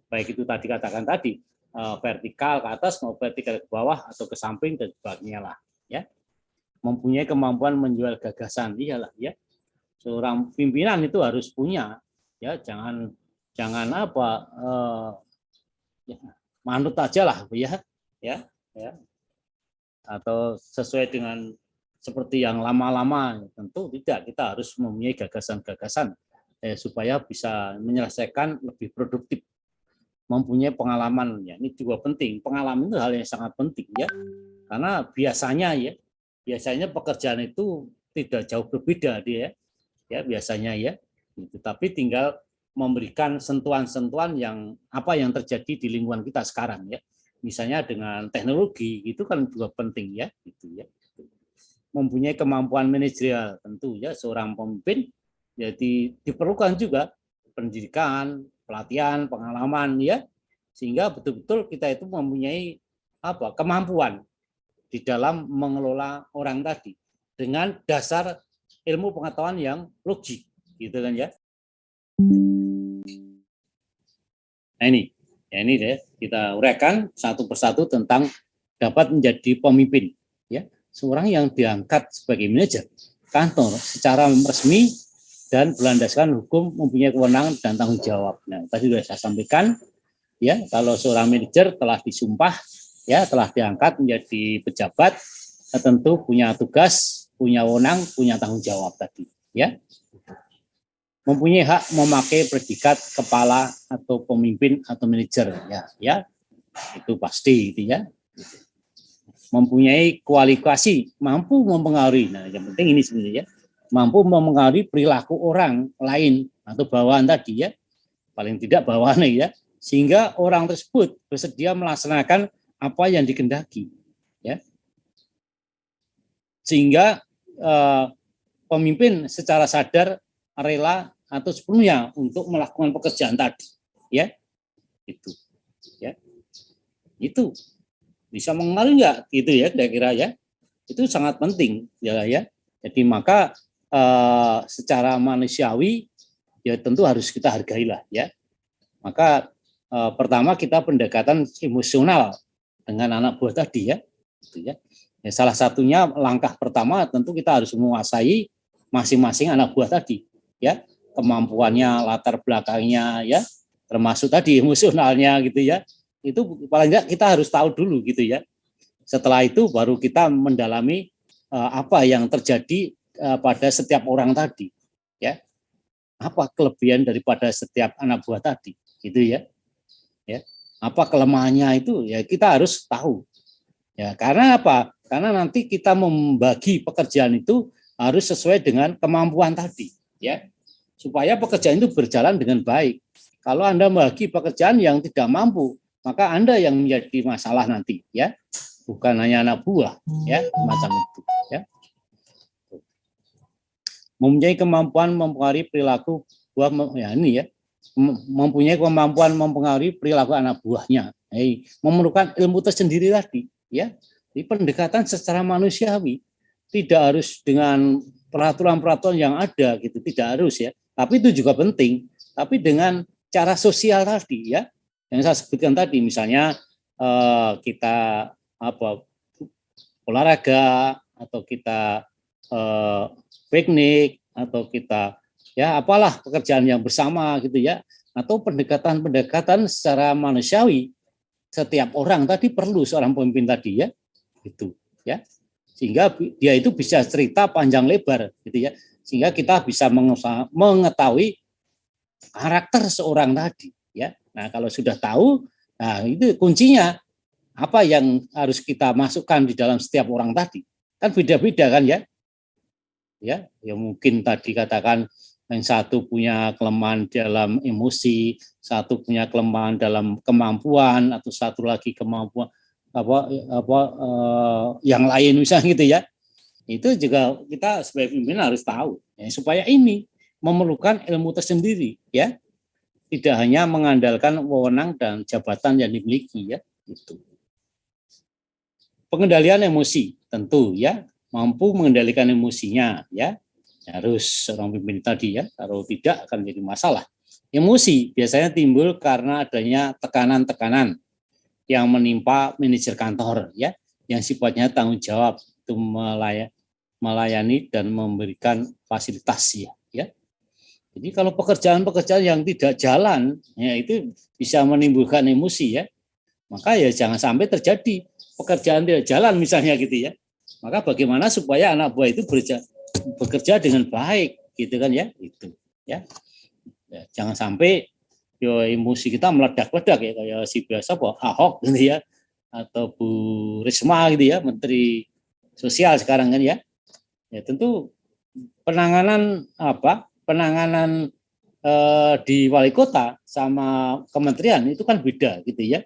Baik itu tadi katakan tadi vertikal ke atas maupun vertikal ke bawah atau ke samping dan sebagainya lah, ya. Mempunyai kemampuan menjual gagasan, iyalah, ya. seorang pimpinan itu harus punya, ya jangan apa ya, manut aja lah ya, ya atau sesuai dengan seperti yang lama-lama. Tentu tidak, kita harus mempunyai gagasan-gagasan supaya bisa menyelesaikan lebih produktif, mempunyai pengalaman. Ya, ini juga penting. Pengalaman itu hal yang sangat penting ya, karena biasanya pekerjaan itu tidak jauh berbeda dia ya biasanya ya. Tapi tinggal memberikan sentuhan-sentuhan yang apa yang terjadi di lingkungan kita sekarang ya. Misalnya dengan teknologi itu kan juga penting ya, gitu ya. Mempunyai kemampuan manajerial tentu ya seorang pemimpin, jadi diperlukan juga pendidikan, pelatihan, pengalaman ya, sehingga betul-betul kita itu mempunyai kemampuan di dalam mengelola orang tadi dengan dasar ilmu pengetahuan yang logik, gitu kan ya. Nah ini deh kita uraikan satu persatu tentang dapat menjadi pemimpin ya, seorang yang diangkat sebagai manajer kantor secara resmi dan berlandaskan hukum, mempunyai kewenangan dan tanggung jawab. Nah, tadi sudah saya sampaikan ya, kalau seorang manajer telah disumpah ya, telah diangkat menjadi pejabat, tentu punya tugas, punya wewenang, punya tanggung jawab tadi ya. Mempunyai hak memakai predikat kepala atau pemimpin atau manajer ya itu pasti itu ya. Mempunyai kualifikasi, mampu mempengaruhi. Nah, yang penting ini sebenarnya ya, mampu mempengaruhi perilaku orang lain atau bawahan tadi ya, paling tidak bawahan ya, sehingga orang tersebut bersedia melaksanakan apa yang dikehendaki ya, sehingga pemimpin secara sadar, rela atau sepenuhnya untuk melakukan pekerjaan tadi ya, itu bisa mengaruhi nggak gitu ya, kira-kira ya, itu sangat penting ya. Jadi maka secara manusiawi ya tentu harus kita hargailah ya. Maka pertama kita pendekatan emosional dengan anak buah tadi ya, gitu ya. Salah satunya langkah pertama tentu kita harus menguasai masing-masing anak buah tadi ya, kemampuannya, latar belakangnya ya, termasuk tadi emosionalnya gitu ya. Itu paling enggak kita harus tahu dulu gitu ya. Setelah itu baru kita mendalami apa yang terjadi pada setiap orang tadi ya. Apa kelebihan daripada setiap anak buah tadi gitu ya. Apa kelemahannya itu ya kita harus tahu. Ya, karena apa? Karena nanti kita membagi pekerjaan itu harus sesuai dengan kemampuan tadi ya, supaya pekerjaan itu berjalan dengan baik. Kalau Anda membagi pekerjaan yang tidak mampu, maka Anda yang menjadi masalah nanti ya, bukan hanya anak buah ya, macam itu ya. Mempunyai kemampuan mempengaruhi perilaku buah ya, ini ya, mempunyai kemampuan mempengaruhi perilaku anak buahnya, memerlukan ilmu tersendiri tadi ya. Di pendekatan secara manusiawi, tidak harus dengan peraturan-peraturan yang ada gitu, tidak harus ya, tapi itu juga penting, tapi dengan cara sosial tadi ya, yang saya sebutkan tadi, misalnya kita olahraga, atau kita piknik, atau kita ya apalah pekerjaan yang bersama gitu ya, atau pendekatan secara manusiawi. Setiap orang tadi perlu seorang pemimpin tadi ya, gitu ya, sehingga dia itu bisa cerita panjang lebar gitu ya, sehingga kita bisa mengetahui karakter seorang tadi ya. Nah, kalau sudah tahu, nah itu kuncinya apa yang harus kita masukkan di dalam setiap orang tadi, kan beda-beda kan ya. Ya mungkin tadi katakan yang satu punya kelemahan dalam emosi, satu punya kelemahan dalam kemampuan, atau satu lagi kemampuan yang lain misalnya gitu ya. Itu juga kita sebagai pemimpin harus tahu ya, supaya ini memerlukan ilmu tersendiri ya, tidak hanya mengandalkan wewenang dan jabatan yang dimiliki ya. Itu pengendalian emosi tentu ya, mampu mengendalikan emosinya ya, harus seorang pemimpin tadi ya, kalau tidak akan jadi masalah. Emosi biasanya timbul karena adanya tekanan-tekanan yang menimpa manajer kantor ya, yang sifatnya tanggung jawab untuk melayani dan memberikan fasilitas ya. ya. Jadi kalau pekerjaan-pekerjaan yang tidak jalan, ya itu bisa menimbulkan emosi ya. Maka ya jangan sampai terjadi pekerjaan tidak jalan misalnya gitu ya. Maka bagaimana supaya anak buah itu bekerja dengan baik gitu kan ya, itu ya. Ya jangan sampai yo emosi kita meledak-ledak ya kayak si biasa Pak Ahok gitu ya, atau Bu Risma gitu ya, Menteri Sosial sekarang kan ya. Ya tentu penanganan di wali kota sama kementerian itu kan beda gitu ya.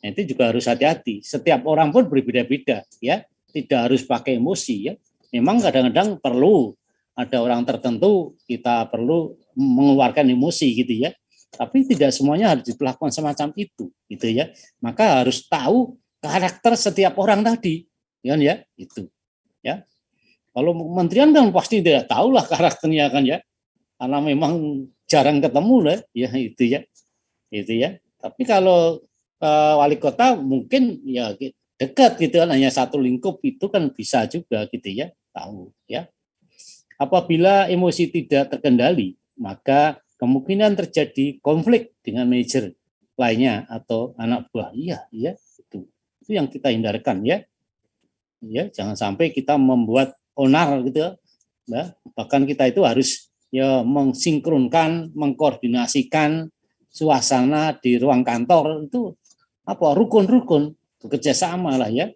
Nah, itu juga harus hati-hati. Setiap orang pun berbeda-beda ya, tidak harus pakai emosi ya. Memang kadang-kadang perlu ada orang tertentu kita perlu mengeluarkan emosi gitu ya. Tapi tidak semuanya harus dilakukan semacam itu gitu ya. Maka harus tahu karakter setiap orang tadi kan ya, itu ya. Kalau kementerian kan pasti tidak tahulah karakternya kan ya, karena memang jarang ketemu lah ya, itu ya, itu ya. Tapi kalau wali kota mungkin ya dekat gitu kan, hanya satu lingkup itu kan bisa juga gitu ya, tahu ya. Apabila emosi tidak terkendali, maka kemungkinan terjadi konflik dengan manajer lainnya atau anak buah. Iya, itu yang kita hindarkan ya. Ya, jangan sampai kita membuat onar gitu ya. Bahkan kita itu harus ya mensinkronkan, mengkoordinasikan suasana di ruang kantor itu apa rukun-rukun bekerja sama lah ya.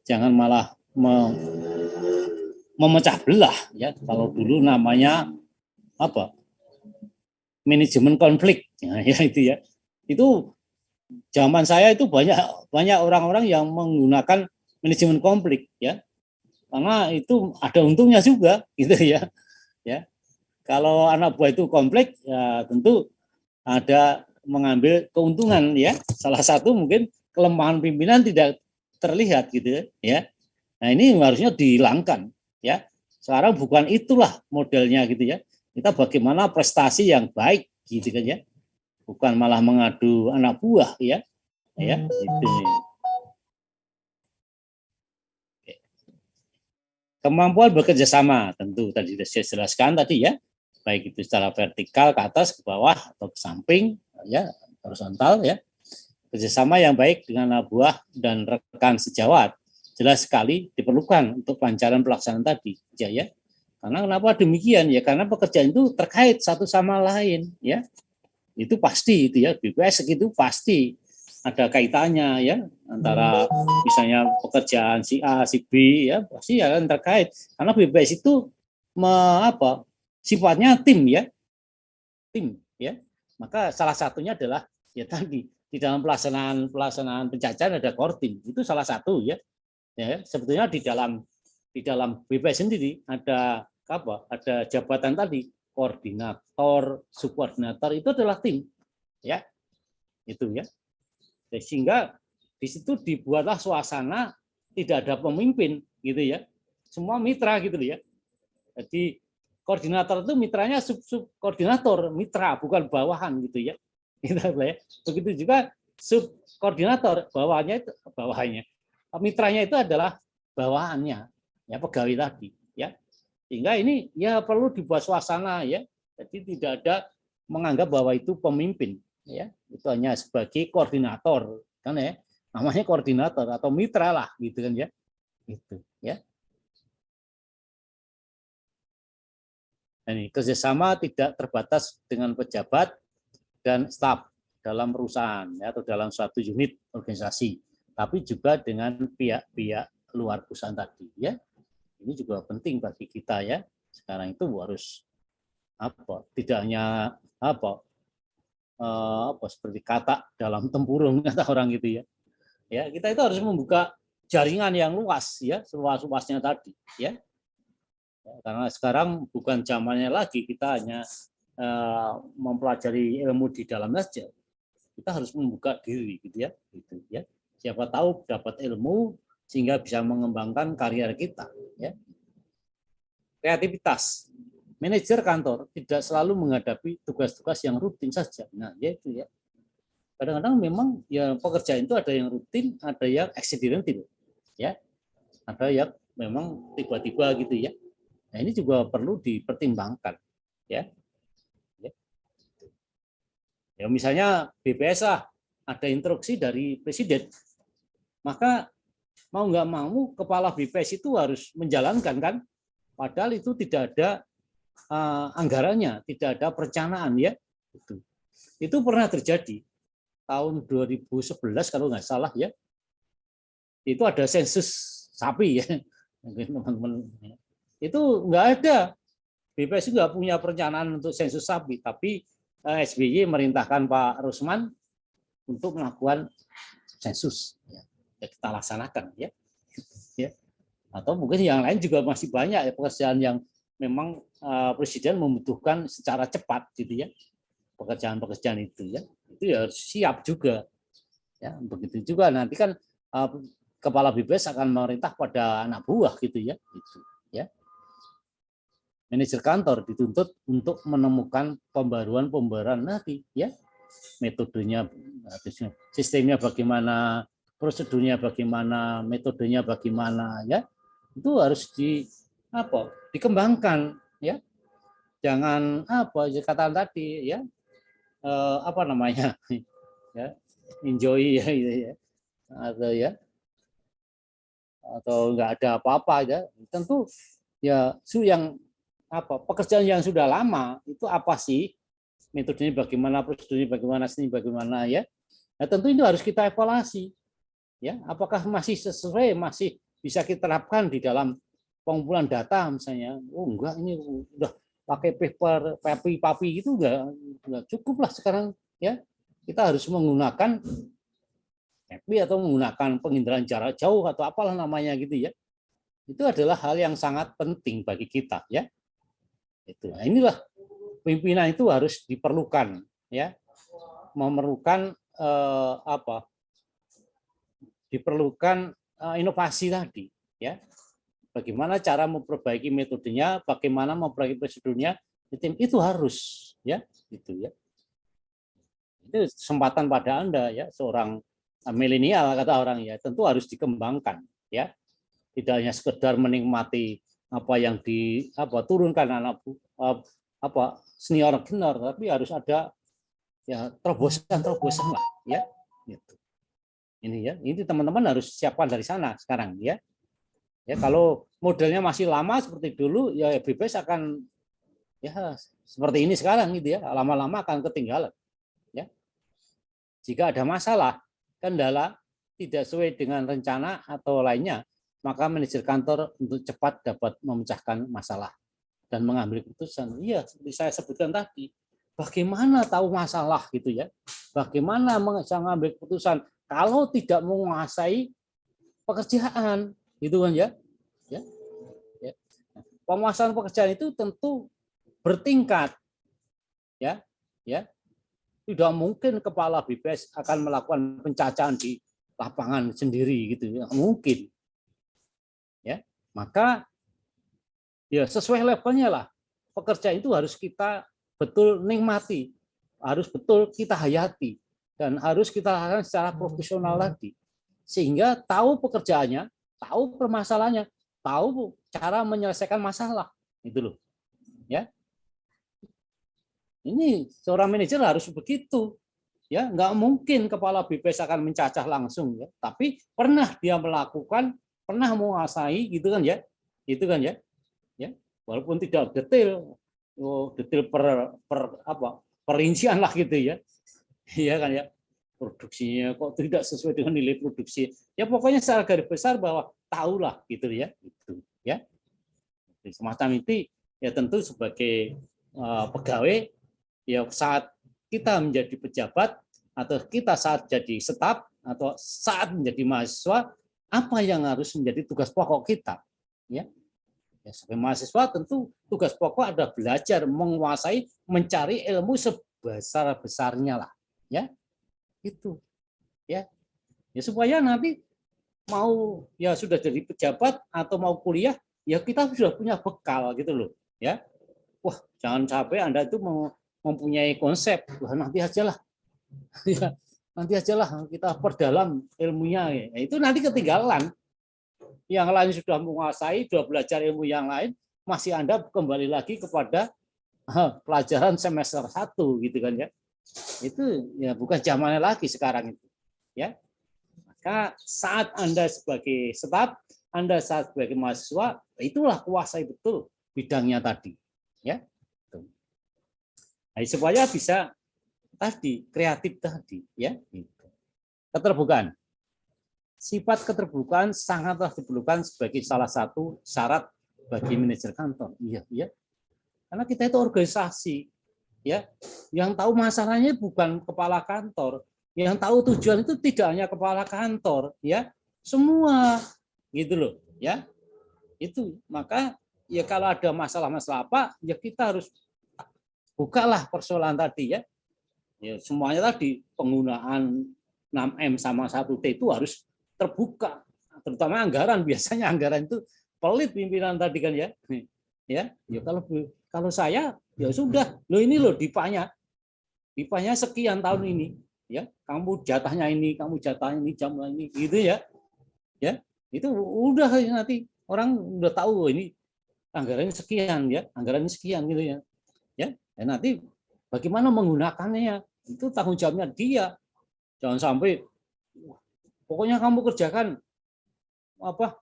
Jangan malah memecah belah ya. Kalau dulu namanya apa? Manajemen konflik ya, ya itu ya. Itu zaman saya itu banyak orang-orang yang menggunakan manajemen konflik ya. Karena itu ada untungnya juga gitu ya. Ya. Kalau anak buah itu konflik ya tentu ada mengambil keuntungan ya. Salah satu mungkin kelemahan pimpinan tidak terlihat gitu ya. Nah, ini harusnya dihilangkan ya. Sekarang bukan itulah modelnya gitu ya. Kita bagaimana prestasi yang baik gitu kan ya. Bukan malah mengadu anak buah ya. Ya, itu. Kemampuan bekerja sama tentu tadi sudah saya jelaskan tadi ya, baik itu secara vertikal ke atas, ke bawah atau ke samping ya, horizontal ya. Kerjasama yang baik dengan anak buah dan rekan sejawat jelas sekali diperlukan untuk kelancaran pelaksanaan tadi ya. Karena kenapa demikian ya, karena pekerjaan itu terkait satu sama lain ya. Itu pasti itu ya, BPS itu pasti ada kaitannya ya, antara misalnya pekerjaan si A, si B ya, pasti akan terkait. Karena BPS itu sifatnya tim ya. Tim ya. Maka salah satunya adalah ya tadi di dalam pelaksanaan pencacahan ada kortim. Itu salah satu ya. Ya, sebetulnya di dalam BPS sendiri ada apa? Ada jabatan tadi, koordinator, subkoordinator itu adalah tim. Ya. Itu ya. Sehingga di situ dibuatlah suasana tidak ada pemimpin gitu ya, semua mitra gitu ya. Jadi koordinator itu mitranya sub koordinator, mitra bukan bawahan gitu ya. Begitu juga sub koordinator, bawahannya mitranya itu adalah bawahannya ya, pegawai tadi ya. Sehingga ini ya perlu dibuat suasana ya, jadi tidak ada menganggap bahwa itu pemimpin ya, itu hanya sebagai koordinator kan ya, namanya koordinator atau mitra lah gitu kan ya, itu ya. Ini kerjasama tidak terbatas dengan pejabat dan staf dalam perusahaan ya, atau dalam suatu unit organisasi, tapi juga dengan pihak-pihak luar perusahaan tadi ya. Ini juga penting bagi kita ya. Sekarang itu harus tidak hanya seperti kata dalam tempurung kata orang gitu ya. Ya, kita itu harus membuka jaringan yang luas ya, seluas-luasnya tadi ya. Karena sekarang bukan zamannya lagi kita hanya mempelajari ilmu di dalam saja. Kita harus membuka diri gitu ya. Siapa tahu dapat ilmu sehingga bisa mengembangkan karier kita ya. Kreativitas. Manajer kantor tidak selalu menghadapi tugas-tugas yang rutin saja. Nah, yaitu ya. Kadang-kadang memang ya pekerjaan itu ada yang rutin, ada yang accidental, ya. Ada yang memang tiba-tiba gitu ya. Nah, ini juga perlu dipertimbangkan. ya. Ya misalnya BPS lah, ada instruksi dari presiden, maka mau nggak mau kepala BPS itu harus menjalankan kan, padahal itu tidak ada anggarannya, tidak ada perencanaan ya. Itu pernah terjadi tahun 2011 kalau nggak salah ya. Itu ada sensus sapi ya, mungkin teman-teman. Itu nggak ada, BPS nggak punya perencanaan untuk sensus sapi, tapi SBY merintahkan Pak Rusman untuk melakukan sensus, ya kita laksanakan ya. Atau mungkin yang lain juga masih banyak ya pekerjaan yang memang presiden membutuhkan secara cepat gitu ya, pekerjaan-pekerjaan itu ya, itu ya harus siap juga ya. Begitu juga nanti kan kepala BPS akan memerintah pada anak buah gitu ya, gitu ya. Manajer kantor dituntut untuk menemukan pembaruan nanti ya, metodenya, sistemnya bagaimana, prosedurnya bagaimana, metodenya bagaimana ya, itu harus dikembangkan ya. Jangan kata tadi ya, ya, enjoy ya, atau enggak ada apa-apa ya. Tentu ya yang pekerjaan yang sudah lama itu apa sih, metodenya bagaimana, prosedurnya bagaimana, seni bagaimana ya. Nah, tentu itu harus kita evaluasi ya, apakah masih sesuai, masih bisa kita terapkan di dalam pengumpulan data misalnya. Oh enggak, ini udah pakai paper papi gitu enggak cukup lah sekarang ya. Kita harus menggunakan papi atau menggunakan penginderaan jarak jauh atau apalah namanya gitu ya. Itu adalah hal yang sangat penting bagi kita ya. Itu. Nah, inilah pimpinan itu harus diperlukan ya, memerlukan diperlukan inovasi tadi ya. Bagaimana cara memperbaiki metodenya, bagaimana memperbaiki prosedurnya, itu harus ya, gitu ya. Itu kesempatan pada Anda ya, seorang milenial kata orang ya, tentu harus dikembangkan ya. Tidak hanya sekedar menikmati apa yang turunkan anak senior, tapi harus ada ya terobosan lah ya. Gitu. Ini ya, ini teman-teman harus siapkan dari sana sekarang ya. Ya kalau modelnya masih lama seperti dulu ya BPS akan ya seperti ini sekarang gitu ya, lama-lama akan ketinggalan ya. Jika ada masalah, kendala tidak sesuai dengan rencana atau lainnya, maka manajer kantor untuk cepat dapat memecahkan masalah dan mengambil keputusan. Iya, seperti saya sebutkan tadi, bagaimana tahu masalah gitu ya, bagaimana mengambil keputusan kalau tidak menguasai pekerjaan, gitu kan ya. Ya. Penguasaan pekerjaan itu tentu bertingkat, ya. Tidak mungkin kepala BPS akan melakukan pencacahan di lapangan sendiri gitu ya, mungkin. Ya, maka ya sesuai levelnya lah. Pekerjaan itu harus kita betul nikmati, harus betul kita hayati, dan harus kita lakukan secara profesional lagi, sehingga tahu pekerjaannya, tahu permasalahannya, tahu cara menyelesaikan masalah, itu loh. Ya, ini seorang manajer harus begitu. Ya, nggak mungkin kepala BPS akan mencacah langsung, ya, tapi pernah dia melakukan, pernah menguasai, gitu kan ya, ya, walaupun tidak detail, detail perincian lah gitu ya, iya kan ya, produksinya kok tidak sesuai dengan nilai produksi, ya pokoknya secara garis besar bahwa tahulah gitu ya, itu ya, semacam itu ya tentu sebagai pegawai ya saat kita menjadi pejabat atau kita saat jadi staf atau saat menjadi mahasiswa, apa yang harus menjadi tugas pokok kita? Ya, sebagai mahasiswa tentu tugas pokok adalah belajar, menguasai, mencari ilmu sebesar-besarnya lah. Ya, itu. Ya, supaya nanti mau ya sudah jadi pejabat atau mau kuliah, ya kita sudah punya bekal gitu loh. Ya, wah jangan sampai Anda itu mempunyai konsep, wah nanti aja lah, ya, nanti aja lah kita perdalam ilmunya, ya. Itu nanti ketinggalan. Yang lain sudah menguasai, sudah belajar ilmu yang lain, masih Anda kembali lagi kepada pelajaran semester 1 gitu kan ya. Itu ya bukan zamannya lagi sekarang itu. Ya. Maka saat Anda sebagai staf, Anda saat sebagai mahasiswa, itulah kuasai betul bidangnya tadi. Ya. Nah, supaya bisa tadi kreatif tadi ya. Keterbukaan. Sifat keterbukaan sangatlah diperlukan sebagai salah satu syarat bagi manajer kantor. Iya, ya. Karena kita itu organisasi, ya. Yang tahu masalahnya bukan kepala kantor, yang tahu tujuan itu tidak hanya kepala kantor, ya. Semua, gitu loh, ya. Itu maka ya kalau ada masalah-masalah apa, ya kita harus bukalah persoalan tadi ya. Ya semuanya tadi penggunaan 6M sama 1T itu harus terbuka, terutama anggaran. Biasanya anggaran itu pelit pimpinan tadi kan ya. Ya kalau saya ya sudah, lo ini loh dipanya sekian tahun ini, ya kamu jatahnya ini, kamu jatahnya ini, jam ini, gitu ya, itu udah nanti orang udah tahu ini anggarannya sekian ya, anggarannya sekian gitu ya, nanti bagaimana menggunakannya itu tanggung jawabnya dia, jangan sampai pokoknya kamu kerjakan apa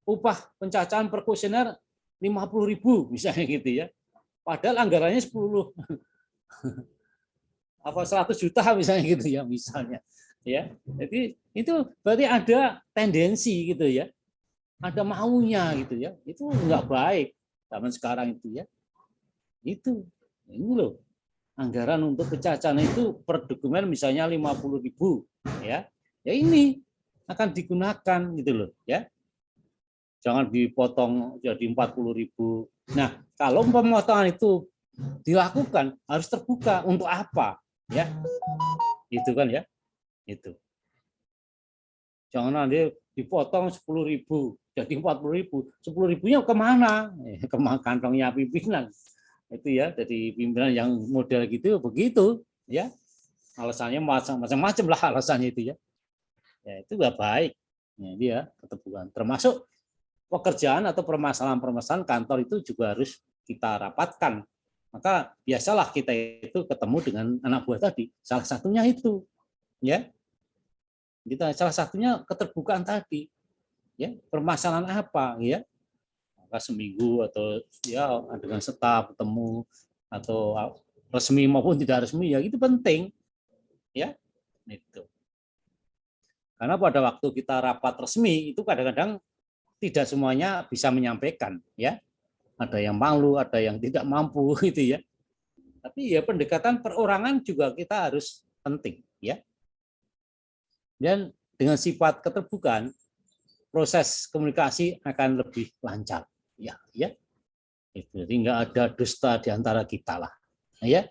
upah pencacahan per kuesioner 50.000 misalnya gitu ya. Padahal anggarannya 10 apa 100 juta misalnya gitu ya misalnya. Ya. Jadi itu berarti ada tendensi gitu ya. Ada maunya gitu ya. Itu enggak baik zaman sekarang itu ya. Itu ini loh. Anggaran untuk pencacahan itu per dokumen misalnya 50.000 ya. Ya ini akan digunakan gitu loh ya. Jangan dipotong jadi 40.000. Nah, kalau pemotongan itu dilakukan harus terbuka untuk apa, ya? Itu kan ya, itu. Jangan nanti dipotong 10.000 jadi 40.000, 10.000-nya kemana? Ke kantongnya pimpinan. Itu ya, dari pimpinan yang model gitu begitu, ya. Alasannya macam-macam lah alasannya itu ya. Ya itu nggak baik. Ya, dia keterbukaan. Termasuk pekerjaan atau permasalahan-permasalahan kantor itu juga harus kita rapatkan. Maka biasalah kita itu ketemu dengan anak buah tadi. Salah satunya itu, ya. Kita salah satunya keterbukaan tadi. Ya, permasalahan apa, ya? Maka seminggu atau ya dengan staf ketemu atau resmi maupun tidak resmi ya itu penting, ya. Itu. Karena pada waktu kita rapat resmi itu kadang-kadang tidak semuanya bisa menyampaikan, ya. Ada yang malu, ada yang tidak mampu gitu ya. Tapi ya pendekatan perorangan juga kita harus penting, ya. Dan dengan sifat keterbukaan, proses komunikasi akan lebih lancar, ya. Itu jadi nggak ada dusta di antara kita lah, ya.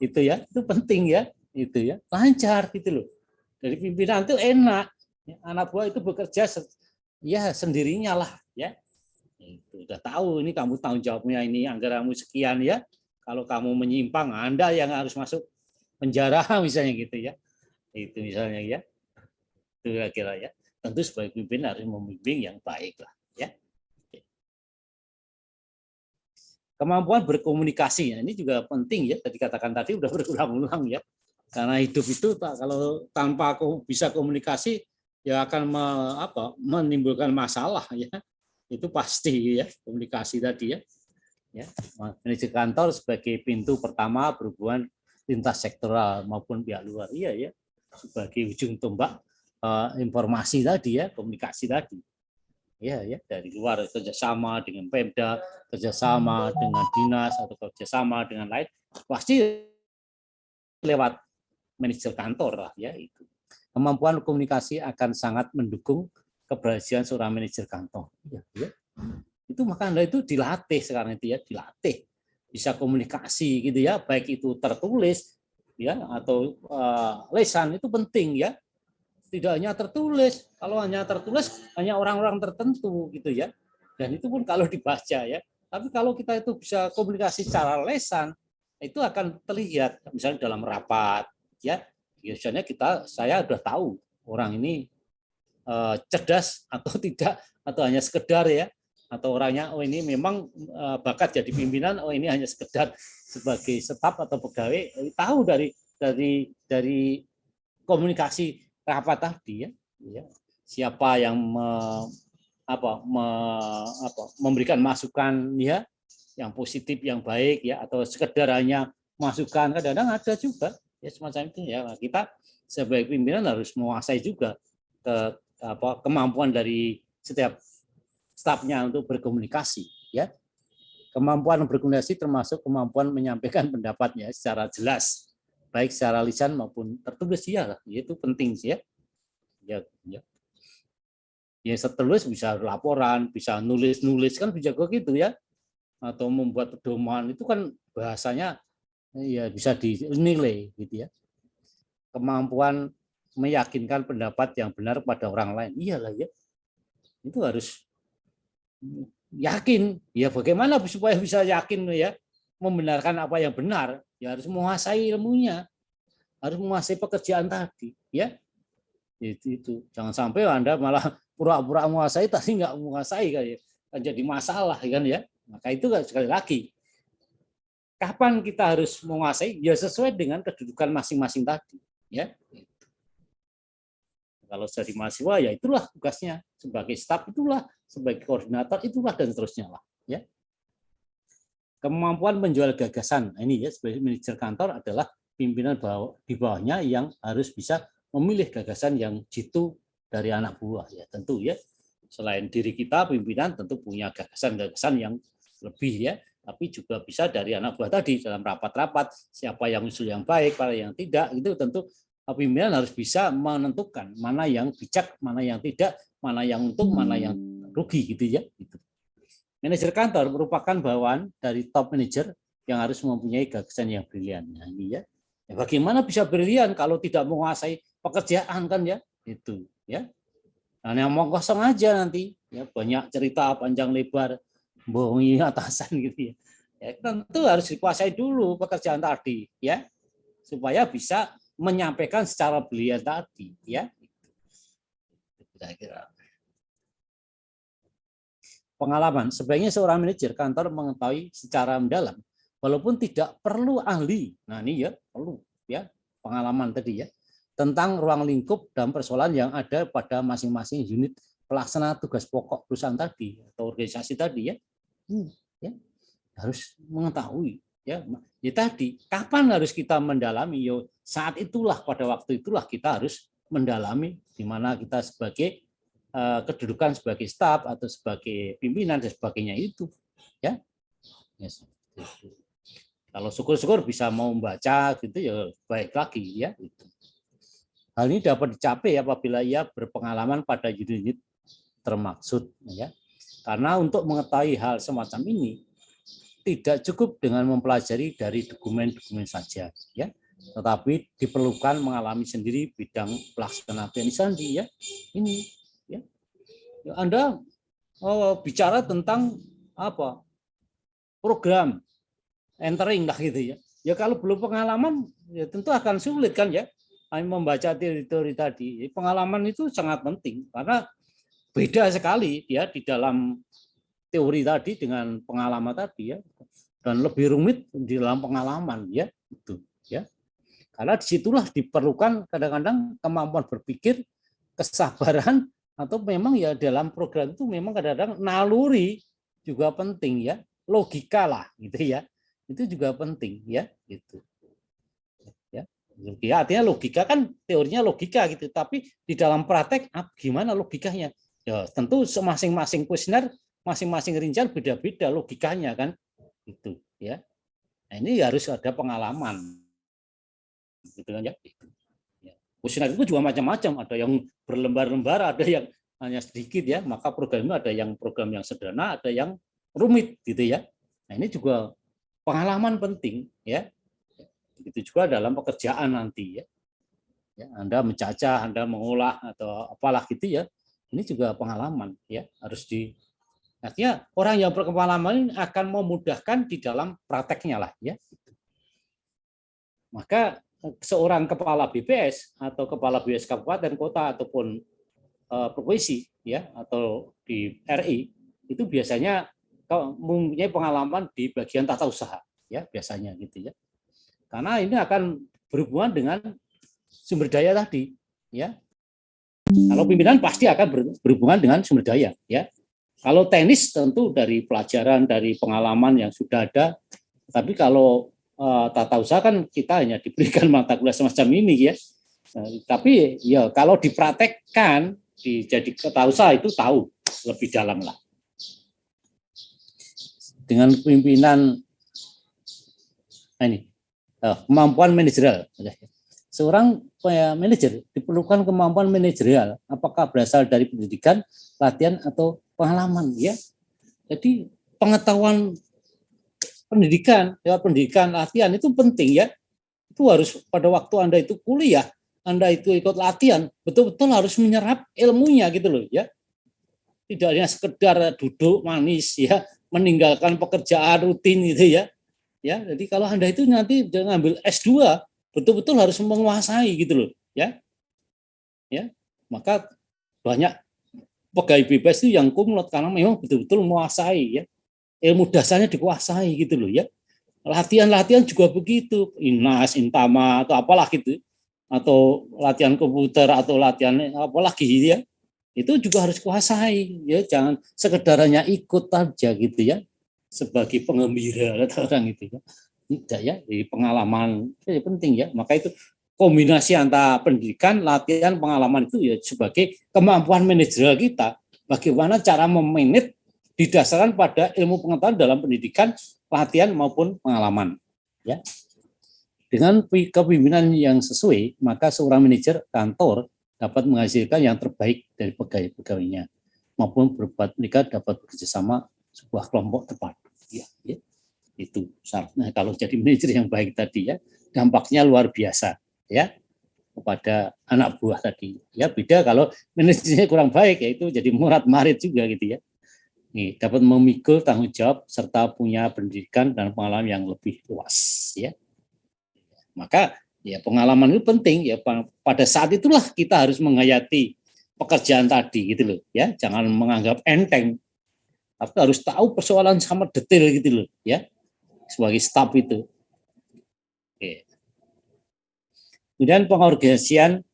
Itu ya, itu penting ya, itu ya, lancar gitu loh. Dari pimpinan itu enak, anak buah itu bekerja ya sendirinya lah ya. Itu udah tahu ini kamu tanggung jawabnya ini anggaranmu sekian ya. Kalau kamu menyimpang Anda yang harus masuk penjara misalnya gitu ya. Itu misalnya ya. Itu kira-kira ya. Tentu sebagai pemimpin harus membimbing yang baik lah ya. Kemampuan berkomunikasi ini juga penting ya. Tadi katakan tadi udah berulang-ulang ya. Karena hidup itu kalau tanpa bisa komunikasi ya akan menimbulkan masalah ya. Itu pasti ya, komunikasi tadi ya. Manajer kantor sebagai pintu pertama berhubungan lintas sektoral maupun pihak luar. Iya ya. Sebagai ujung tombak informasi tadi ya, komunikasi tadi. Ya dari luar kerjasama dengan Pemda, kerjasama dengan dinas atau kerjasama dengan lain pasti lewat manajer kantor lah ya itu. Kemampuan komunikasi akan sangat mendukung keberhasilan seorang manajer kantor. Ya. Itu maka Anda itu dilatih sekarang itu ya, dilatih bisa komunikasi gitu ya, baik itu tertulis ya atau lisan itu penting ya. Tidak hanya tertulis, kalau hanya tertulis hanya orang-orang tertentu gitu ya. Dan itu pun kalau dibaca ya. Tapi kalau kita itu bisa komunikasi secara lisan, itu akan terlihat misalnya dalam rapat ya. Biasanya saya sudah tahu orang ini cerdas atau tidak atau hanya sekedar ya atau orangnya oh ini memang bakat jadi pimpinan, oh ini hanya sekedar sebagai staf atau pegawai, tahu dari komunikasi rapat tadi ya, siapa yang memberikan masukan ya yang positif yang baik ya, atau sekedar hanya masukan, kadang-kadang ada juga ya semacam itu ya. Kita sebagai pimpinan harus menguasai juga kemampuan dari setiap stafnya untuk berkomunikasi ya. Kemampuan berkomunikasi termasuk kemampuan menyampaikan pendapatnya secara jelas, baik secara lisan maupun tertulis ya, itu penting sih ya. Ya tertulis bisa laporan, bisa nulis kan bisa gitu ya, atau membuat pedoman itu kan bahasanya ya bisa dinilai gitu ya. Kemampuan meyakinkan pendapat yang benar pada orang lain, iyalah ya, itu harus yakin ya. Bagaimana supaya bisa yakin ya membenarkan apa yang benar, ya harus menguasai ilmunya, harus menguasai pekerjaan tadi ya. Itu jangan sampai Anda malah pura-pura menguasai tapi nggak menguasai kan jadi masalah kan ya. Maka itu sekali lagi, kapan kita harus menguasai ya sesuai dengan kedudukan masing-masing tadi ya. Kalau jadi mahasiswa ya itulah tugasnya, sebagai staf itulah, sebagai koordinator itulah, dan seterusnya lah ya. Kemampuan menjual gagasan, ini ya sebagai manajer kantor adalah pimpinan di bawahnya yang harus bisa memilih gagasan yang jitu dari anak buah ya, tentu ya. Selain diri kita pimpinan tentu punya gagasan-gagasan yang lebih ya, tapi juga bisa dari anak buah tadi dalam rapat-rapat, siapa yang usul yang baik, pada yang tidak, itu tentu pimpinan harus bisa menentukan mana yang bijak, mana yang tidak, mana yang untung, mana yang rugi gitu ya. Gitu. Manajer kantor merupakan bawaan dari top manajer yang harus mempunyai gagasan yang brilian. Nah, ini ya. Bagaimana bisa brilian kalau tidak menguasai pekerjaan kan ya? Itu ya. Nah, yang mau kosong aja nanti ya, banyak cerita panjang lebar bohongi atasan gitu ya. Ya tentu harus dikuasai dulu pekerjaan tadi ya, supaya bisa menyampaikan secara brilian tadi ya. Kira-kira. Pengalaman, sebaiknya seorang manajer kantor mengetahui secara mendalam, walaupun tidak perlu ahli. Nah ini ya perlu ya pengalaman tadi ya, tentang ruang lingkup dan persoalan yang ada pada masing-masing unit pelaksana tugas pokok perusahaan tadi atau organisasi tadi ya. Ya harus mengetahui ya. Ya tadi kapan harus kita mendalami? Yo saat itulah, pada waktu itulah kita harus mendalami, di mana kita sebagai kedudukan sebagai staf atau sebagai pimpinan dan sebagainya itu ya. Yes. Kalau syukur-syukur bisa mau membaca gitu ya baik lagi ya itu. Hal ini dapat dicapai apabila ia berpengalaman pada unit termaksud ya. Karena untuk mengetahui hal semacam ini tidak cukup dengan mempelajari dari dokumen-dokumen saja ya, tetapi diperlukan mengalami sendiri bidang pelaksanaan sandi ya. Ini ya. Anda bicara tentang apa? Program entering lah gitu ya. Ya kalau belum pengalaman ya tentu akan sulit kan ya. Membaca teori-teori tadi. Pengalaman itu sangat penting karena beda sekali ya di dalam teori tadi dengan pengalaman tadi ya. Dan lebih rumit di dalam pengalaman ya itu ya. Karena disitulah diperlukan kadang-kadang kemampuan berpikir, kesabaran, atau memang ya dalam program itu memang kadang-kadang naluri juga penting ya, logika lah gitu ya, itu juga penting ya gitu ya. Ya artinya logika kan teorinya logika gitu, tapi di dalam praktek gimana logikanya ya, tentu masing-masing kuesioner, masing-masing rincian beda-beda logikanya kan itu ya. Nah, ini harus ada pengalaman gitu kan ya. Kuesioner itu juga macam-macam, ada yang berlembar-lembar, ada yang hanya sedikit ya. Maka program itu ada yang program yang sederhana, ada yang rumit gitu ya. Nah, ini juga pengalaman penting ya. Begitu juga dalam pekerjaan nanti ya. Ya, Anda mencacah, Anda mengolah atau apalah gitu ya. Ini juga pengalaman ya, harus di artinya orang yang berpengalaman ini akan memudahkan di dalam prakteknya lah ya. Maka seorang kepala BPS atau kepala BPS kabupaten kota ataupun provinsi ya atau di RI itu biasanya mempunyai pengalaman di bagian tata usaha, ya biasanya gitu ya. Karena ini akan berhubungan dengan sumber daya tadi, ya. Kalau pimpinan pasti akan berhubungan dengan sumber daya, ya. Kalau teknis tentu dari pelajaran, dari pengalaman yang sudah ada. Tapi kalau tata usaha kan kita hanya diberikan mata kuliah semacam ini, ya. Tapi ya kalau dipraktekkan jadi tata usaha itu tahu lebih dalam lah. Dengan pimpinan ini kemampuan manajerial. Seorang manajer diperlukan kemampuan manajerial, apakah berasal dari pendidikan, latihan atau pengalaman, ya. Jadi pengetahuan pendidikan, ya pendidikan, latihan itu penting, ya. Itu harus pada waktu Anda itu kuliah, Anda itu ikut latihan, betul-betul harus menyerap ilmunya gitu loh, ya. Tidak hanya sekedar duduk manis, ya, meninggalkan pekerjaan rutin gitu, ya. Ya, jadi kalau Anda itu nanti ngambil S2 betul-betul harus menguasai gitu loh, ya. Ya. Maka banyak pegawai bebas itu yang kumlot karena memang betul-betul menguasai, ya. Ilmu dasarnya dikuasai gitu loh, ya. Latihan-latihan juga begitu, INAS, INTAMA atau apalah gitu. Atau latihan komputer atau latihan apalagi gitu, ya. Itu juga harus kuasai, ya. Jangan sekedarnya ikut aja gitu, ya. Sebagai penggembira kata orang itu, ya. Tidak, ya, di pengalaman itu penting, ya. Maka itu kombinasi antara pendidikan, latihan, pengalaman itu ya sebagai kemampuan manajerial kita. Bagaimana cara memanage didasarkan pada ilmu pengetahuan dalam pendidikan, latihan maupun pengalaman, ya. Dengan kepemimpinan yang sesuai, maka seorang manajer kantor dapat menghasilkan yang terbaik dari pegawai-pegawainya, maupun mereka dapat bekerjasama sebuah kelompok tepat. Ya, ya. Itu syaratnya kalau jadi manajer yang baik tadi, ya, dampaknya luar biasa, ya, kepada anak buah tadi. Ya, beda kalau manajernya kurang baik, ya itu jadi murat-marit juga gitu, ya. Nih, dapat memikul tanggung jawab serta punya pendidikan dan pengalaman yang lebih luas, ya. Maka ya pengalaman itu penting, ya. Pada saat itulah kita harus menghayati pekerjaan tadi gitu loh, ya. Jangan menganggap enteng. Tapi harus tahu persoalan sama detail gitu loh, ya. Sebagai staf itu. Oke. Kemudian pengorganisasian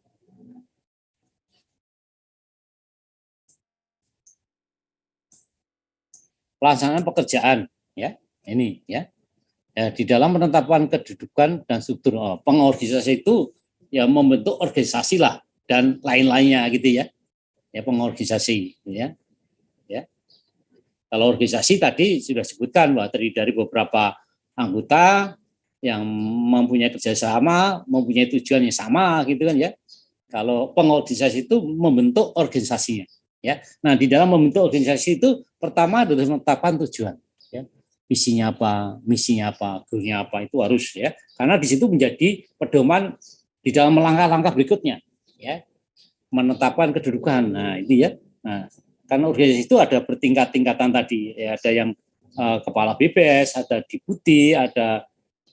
pelaksanaan pekerjaan, ya. Ini, ya. Ya, di dalam penetapan kedudukan dan struktur pengorganisasi itu ya membentuk organisasi lah dan lain-lainnya gitu, ya. Ya pengorganisasi, ya. Ya. Kalau organisasi tadi sudah sebutkan bahwa terdiri dari beberapa anggota yang mempunyai kerjasama, mempunyai tujuan yang sama gitu kan, ya. Kalau pengorganisasi itu membentuk organisasinya, ya. Nah, di dalam membentuk organisasi itu pertama adalah menetapkan tujuan, ya. Visinya apa, misinya apa, goalnya apa itu harus, ya. Karena di situ menjadi pedoman di dalam langkah-langkah berikutnya, ya. Menetapkan kedudukan. Nah, itu, ya. Nah, karena organisasi itu ada bertingkat-tingkatan tadi, ya, ada yang kepala BPS, ada deputi, ada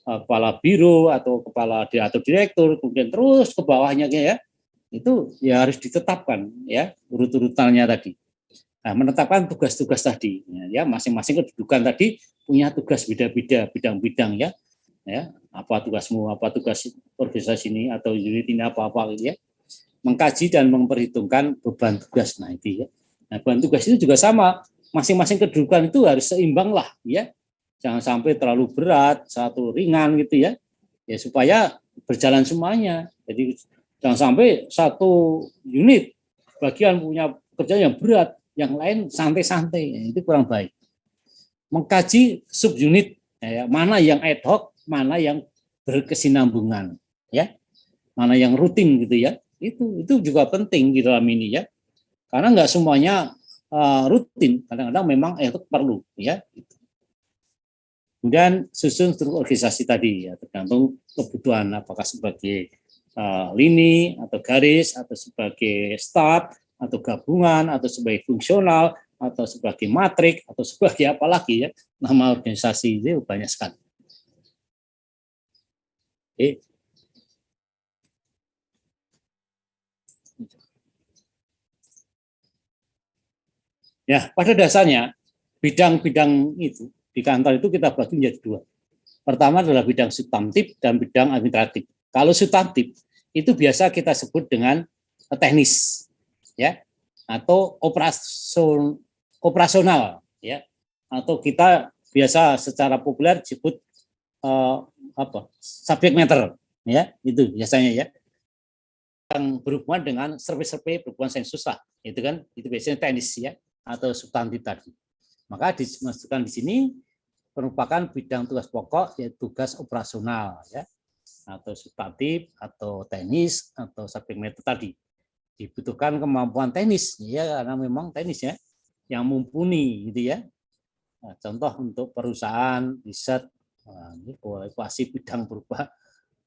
kepala biro atau kepala atau direktur, kemudian terus ke bawahnya, ya. Itu ya harus ditetapkan, ya, urut-urutannya tadi. Nah, menetapkan tugas-tugas tadi, ya, masing-masing kedudukan tadi punya tugas beda-beda, bidang-bidang, ya. Ya, apa tugasmu, apa tugas organisasi ini atau unit ini apa-apa gitu, ya. Mengkaji dan memperhitungkan beban tugas. Nah, itu, ya. Nah, beban tugas itu juga sama, masing-masing kedudukan itu harus seimbang lah, ya. Jangan sampai terlalu berat, satu ringan gitu, ya. Ya supaya berjalan semuanya. Jadi jangan sampai satu unit bagian punya kerjaan yang berat, yang lain santai-santai, itu kurang baik. Mengkaji subunit, ya, mana yang ad hoc, mana yang berkesinambungan, ya, mana yang rutin gitu, ya. Itu juga penting di dalam ini, ya. Karena nggak semuanya rutin, kadang-kadang memang itu perlu, ya. Kemudian susun struktur organisasi tadi, ya, tergantung kebutuhan apakah sebagai lini atau garis atau sebagai staf atau gabungan atau sebagai fungsional atau sebagai matrik atau sebagai apa lagi, ya, nama organisasi itu banyak sekali. Oke. Ya, pada dasarnya bidang-bidang itu di kantor itu kita bagi menjadi dua. Pertama adalah bidang substantif dan bidang administratif. Kalau substantif itu biasa kita sebut dengan teknis, ya, atau operasional, ya, atau kita biasa secara populer disebut subject matter, ya, itu biasanya ya, yang berhubungan dengan survei berhubungan sensus lah, itu kan, itu biasanya teknis ya, atau substantif tadi. Maka dimasukkan di sini merupakan bidang tugas pokok, yaitu tugas operasional ya, atau substantif atau teknis atau subject matter tadi. Dibutuhkan kemampuan teknis ya, karena memang teknis ya yang mumpuni gitu ya. Nah, contoh untuk perusahaan riset, ini kualifikasi bidang berupa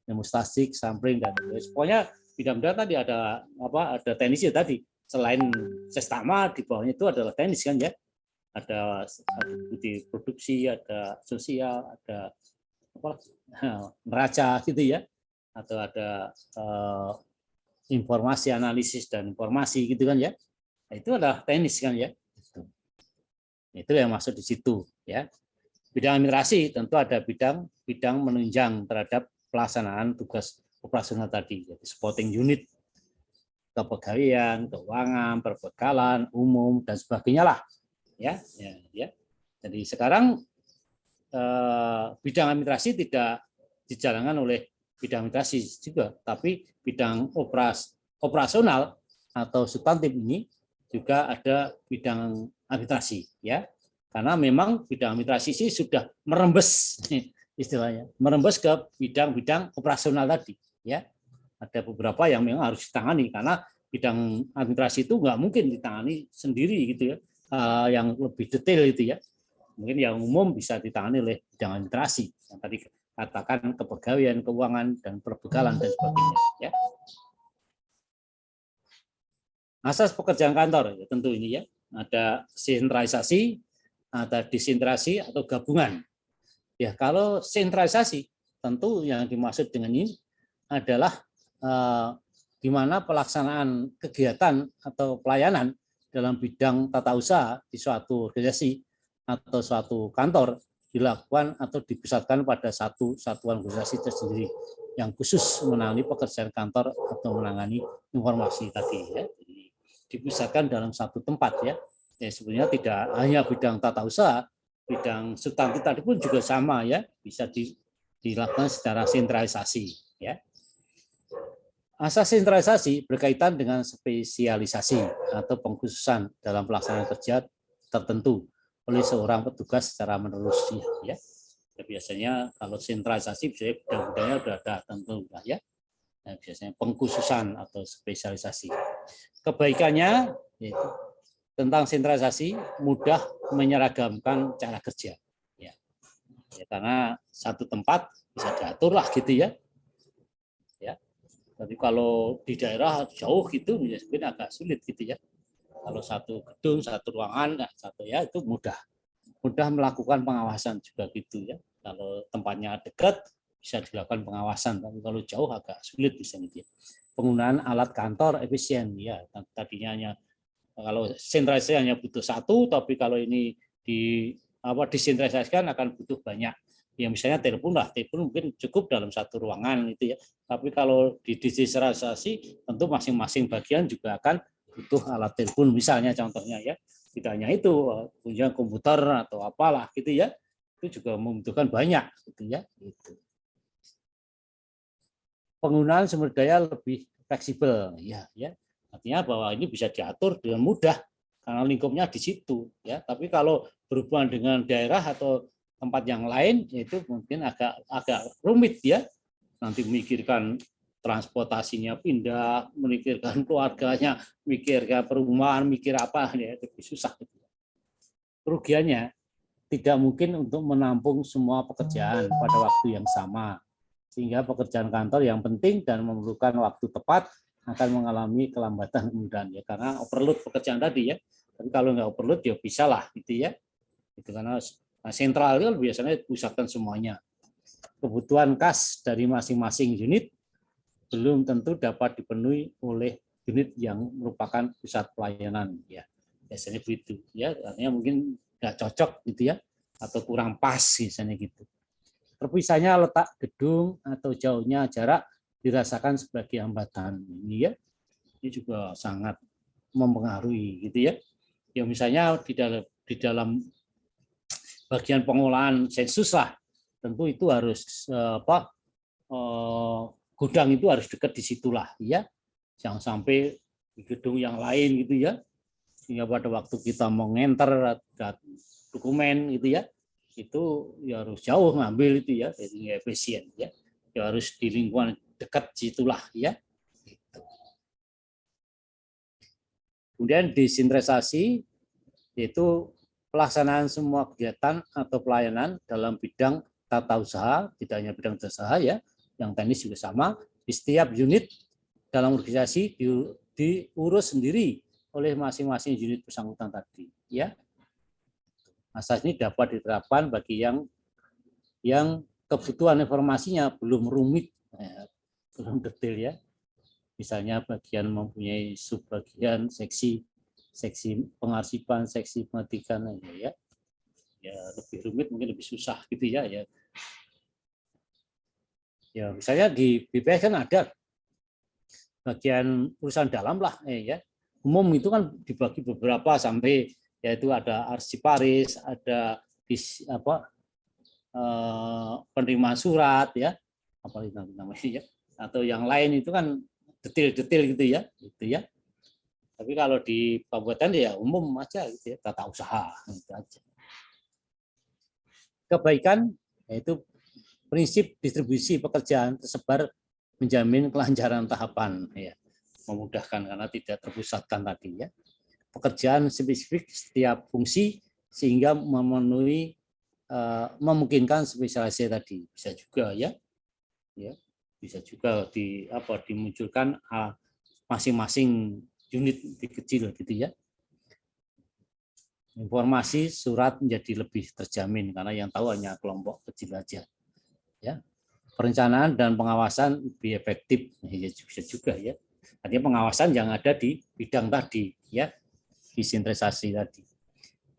demonstrasi, sampling dan pokoknya bidang-bidang tadi ada ada teknisnya tadi. Selain sestama di bawahnya itu adalah teknis kan ya. Ada di produksi, ada sosial, ada neraca gitu ya. Atau ada informasi analisis dan informasi gitu kan ya. Nah, itu adalah teknis kan ya. Itu yang masuk di situ ya. Bidang administrasi tentu ada bidang menunjang terhadap pelaksanaan tugas operasional tadi, yaitu supporting unit, kepegawaian, keuangan, perbekalan, umum dan sebagainya lah. Ya. Jadi sekarang bidang administrasi tidak dijalankan oleh bidang administrasi juga, tapi bidang operasional atau substantif ini juga ada bidang administrasi ya, karena memang bidang administrasi sih sudah merembes istilahnya, merembes ke bidang-bidang operasional tadi ya. Ada beberapa yang memang harus ditangani karena bidang administrasi itu nggak mungkin ditangani sendiri gitu ya, yang lebih detail itu ya. Mungkin yang umum bisa ditangani oleh bidang administrasi yang tadi katakan kepegawaian, keuangan dan perbekalan dan sebagainya ya. Asas pekerjaan kantor ya, tentu ini ya, ada sentralisasi, ada desentralisasi atau gabungan. Ya, kalau sentralisasi tentu yang dimaksud dengan ini adalah di mana pelaksanaan kegiatan atau pelayanan dalam bidang tata usaha di suatu organisasi atau suatu kantor dilakukan atau dipusatkan pada satu satuan organisasi tersendiri yang khusus menangani pekerjaan kantor atau menangani informasi tadi ya. Dipusatkan dalam satu tempat ya. Ya sebenarnya tidak hanya bidang tata usaha, bidang substantif tadi pun juga sama ya, bisa dilakukan secara sentralisasi ya. Asas sentralisasi berkaitan dengan spesialisasi atau pengkhususan dalam pelaksanaan kerja tertentu oleh seorang petugas secara menerus ya. Biasanya kalau sentralisasi biasanya bidang-bidangnya sudah ada tentu ya. Nah, biasanya pengkhususan atau spesialisasi. Kebaikannya yaitu tentang sentralisasi mudah menyeragamkan cara kerja ya. Karena satu tempat bisa diatur lah gitu ya. Tapi kalau di daerah jauh gitu mungkin agak sulit gitu ya. Kalau satu gedung, satu ruangan, satu ya itu mudah melakukan pengawasan juga gitu ya. Kalau tempatnya dekat bisa dilakukan pengawasan, tapi kalau jauh agak sulit bisa gitu ya. Penggunaan alat kantor efisien ya. Tadinya hanya kalau sentralisasi hanya butuh satu, tapi kalau ini disentralisasikan akan butuh banyak. Ya misalnya telepon mungkin cukup dalam satu ruangan itu ya. Tapi kalau didesentralisasi tentu masing-masing bagian juga akan butuh alat telepon misalnya contohnya ya. Tidak hanya itu, punya komputer atau apalah gitu ya. Itu juga membutuhkan banyak gitu ya. Gitu. Penggunaan sumber daya lebih fleksibel ya. Artinya bahwa ini bisa diatur dengan mudah karena lingkupnya di situ ya. Tapi kalau berhubungan dengan daerah atau tempat yang lain itu mungkin agak rumit ya. Nanti memikirkan transportasinya pindah, memikirkan keluarganya, mikirkan perumahan, mikir apa ya, lebih susah. Kerugiannya tidak mungkin untuk menampung semua pekerjaan pada waktu yang sama. Sehingga pekerjaan kantor yang penting dan memerlukan waktu tepat akan mengalami kelambatan kemudian ya, karena overload pekerjaan tadi ya. Tapi kalau nggak overload ya bisa lah gitu ya. Itu karena sentral itu biasanya pusatkan semuanya. Kebutuhan khas dari masing-masing unit belum tentu dapat dipenuhi oleh unit yang merupakan pusat pelayanan ya. Biasanya begitu ya. Artinya mungkin nggak cocok gitu ya, atau kurang pas misalnya gitu. Terpisahnya letak gedung atau jauhnya jarak dirasakan sebagai hambatan. Ini ya, ini juga sangat mempengaruhi gitu ya. Ya misalnya di dalam bagian pengolahan sensus lah, tentu itu harus gudang itu harus dekat di situlah ya. Jangan sampai di gedung yang lain gitu ya. Sehingga pada waktu kita mau ngenter dokumen gitu ya, itu ya harus jauh ngambil itu ya, jadi efisien ya. Ya harus di lingkungan dekat situlah ya. Kemudian desentralisasi yaitu pelaksanaan semua kegiatan atau pelayanan dalam bidang tata usaha, tidak hanya bidang tata usaha ya, yang teknis juga sama, di setiap unit dalam organisasi diurus sendiri oleh masing-masing unit bersangkutan tadi ya. Asas ini dapat diterapkan bagi yang kebutuhan informasinya belum rumit, belum detail ya. Misalnya bagian mempunyai subbagian, seksi pengarsipan, seksi pengetikan ya. Ya lebih rumit mungkin lebih susah gitu ya. Ya misalnya di BPS kan ada bagian urusan dalam lah ya. Umum itu kan dibagi beberapa sampai yaitu ada arsiparis, ada penerimaan surat ya, apa itu namanya ya, atau yang lain itu kan detail-detail gitu ya. Tapi kalau di kabupaten ya umum aja gitu ya, tata usaha gitu aja. Kebaikan yaitu prinsip distribusi pekerjaan tersebar menjamin kelancaran tahapan ya, memudahkan karena tidak terpusatkan tadi ya. Pekerjaan spesifik setiap fungsi sehingga memenuhi memungkinkan spesialisasi tadi bisa juga ya bisa juga dimunculkan masing-masing unit lebih kecil gitu ya. Informasi surat menjadi lebih terjamin karena yang tahu hanya kelompok kecil aja ya. Perencanaan dan pengawasan lebih efektif ya, bisa juga ya. Artinya pengawasan yang ada di bidang tadi ya, desentralisasi tadi.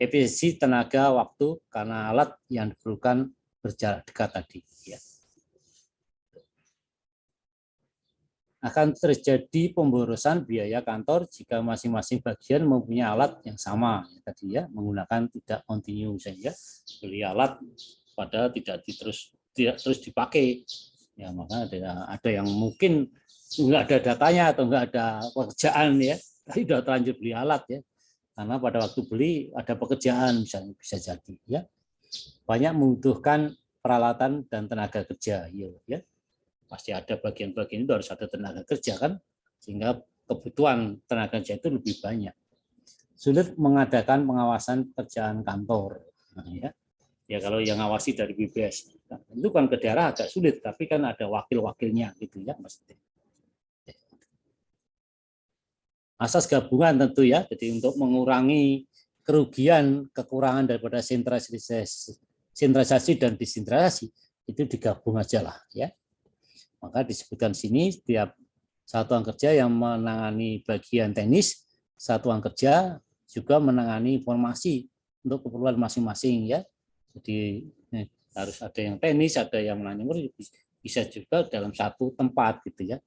Efisiensi tenaga waktu karena alat yang diperlukan berjarak dekat tadi ya. Akan terjadi pemborosan biaya kantor jika masing-masing bagian mempunyai alat yang sama ya, tadi ya, menggunakan tidak kontinu sehingga beli alat padahal tidak terus dipakai ya, maka ada yang mungkin nggak ada datanya atau nggak ada pekerjaan ya, tapi sudah terlanjur beli alat ya, karena pada waktu beli ada pekerjaan misalnya, bisa jadi ya. Banyak membutuhkan peralatan dan tenaga kerja ya. Pasti ada bagian-bagian itu harus ada tenaga kerja kan, sehingga kebutuhan tenaga kerja itu lebih banyak. Sulit mengadakan pengawasan pekerjaan kantor ya kalau yang ngawasi dari BPS itu kan ke daerah agak sulit, tapi kan ada wakil-wakilnya gitu ya maksudnya. Asas gabungan tentu ya, jadi untuk mengurangi kerugian kekurangan daripada sentralisasi dan desentralisasi itu digabung aja lah ya. Maka disebutkan sini setiap satuan kerja yang menangani bagian teknis, satuan kerja juga menangani informasi untuk keperluan masing-masing ya. Jadi harus ada yang teknis, ada yang menangani, bisa juga dalam satu tempat gitu ya.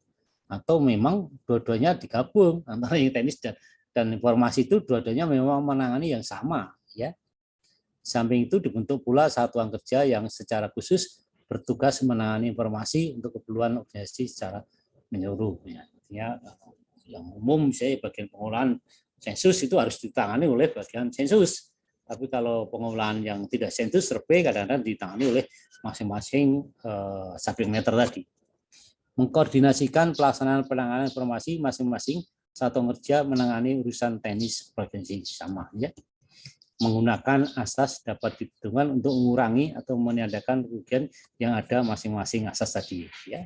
Atau memang dua-duanya digabung antara yang teknis dan informasi itu dua-duanya memang menangani yang sama ya. Samping itu dibentuk pula satuan kerja yang secara khusus bertugas menangani informasi untuk keperluan organisasi secara menyeluruh. Ya, yang umum misalnya bagian pengolahan sensus itu harus ditangani oleh bagian sensus. Tapi kalau pengolahan yang tidak sensus survei kadang-kadang ditangani oleh masing-masing subject matter tadi. Mengkoordinasikan pelaksanaan penanganan informasi masing-masing satuan kerja menangani urusan teknis organisasi sama ya. Menggunakan asas dapat diperhitungkan untuk mengurangi atau meniadakan kerugian yang ada masing-masing asas tadi ya.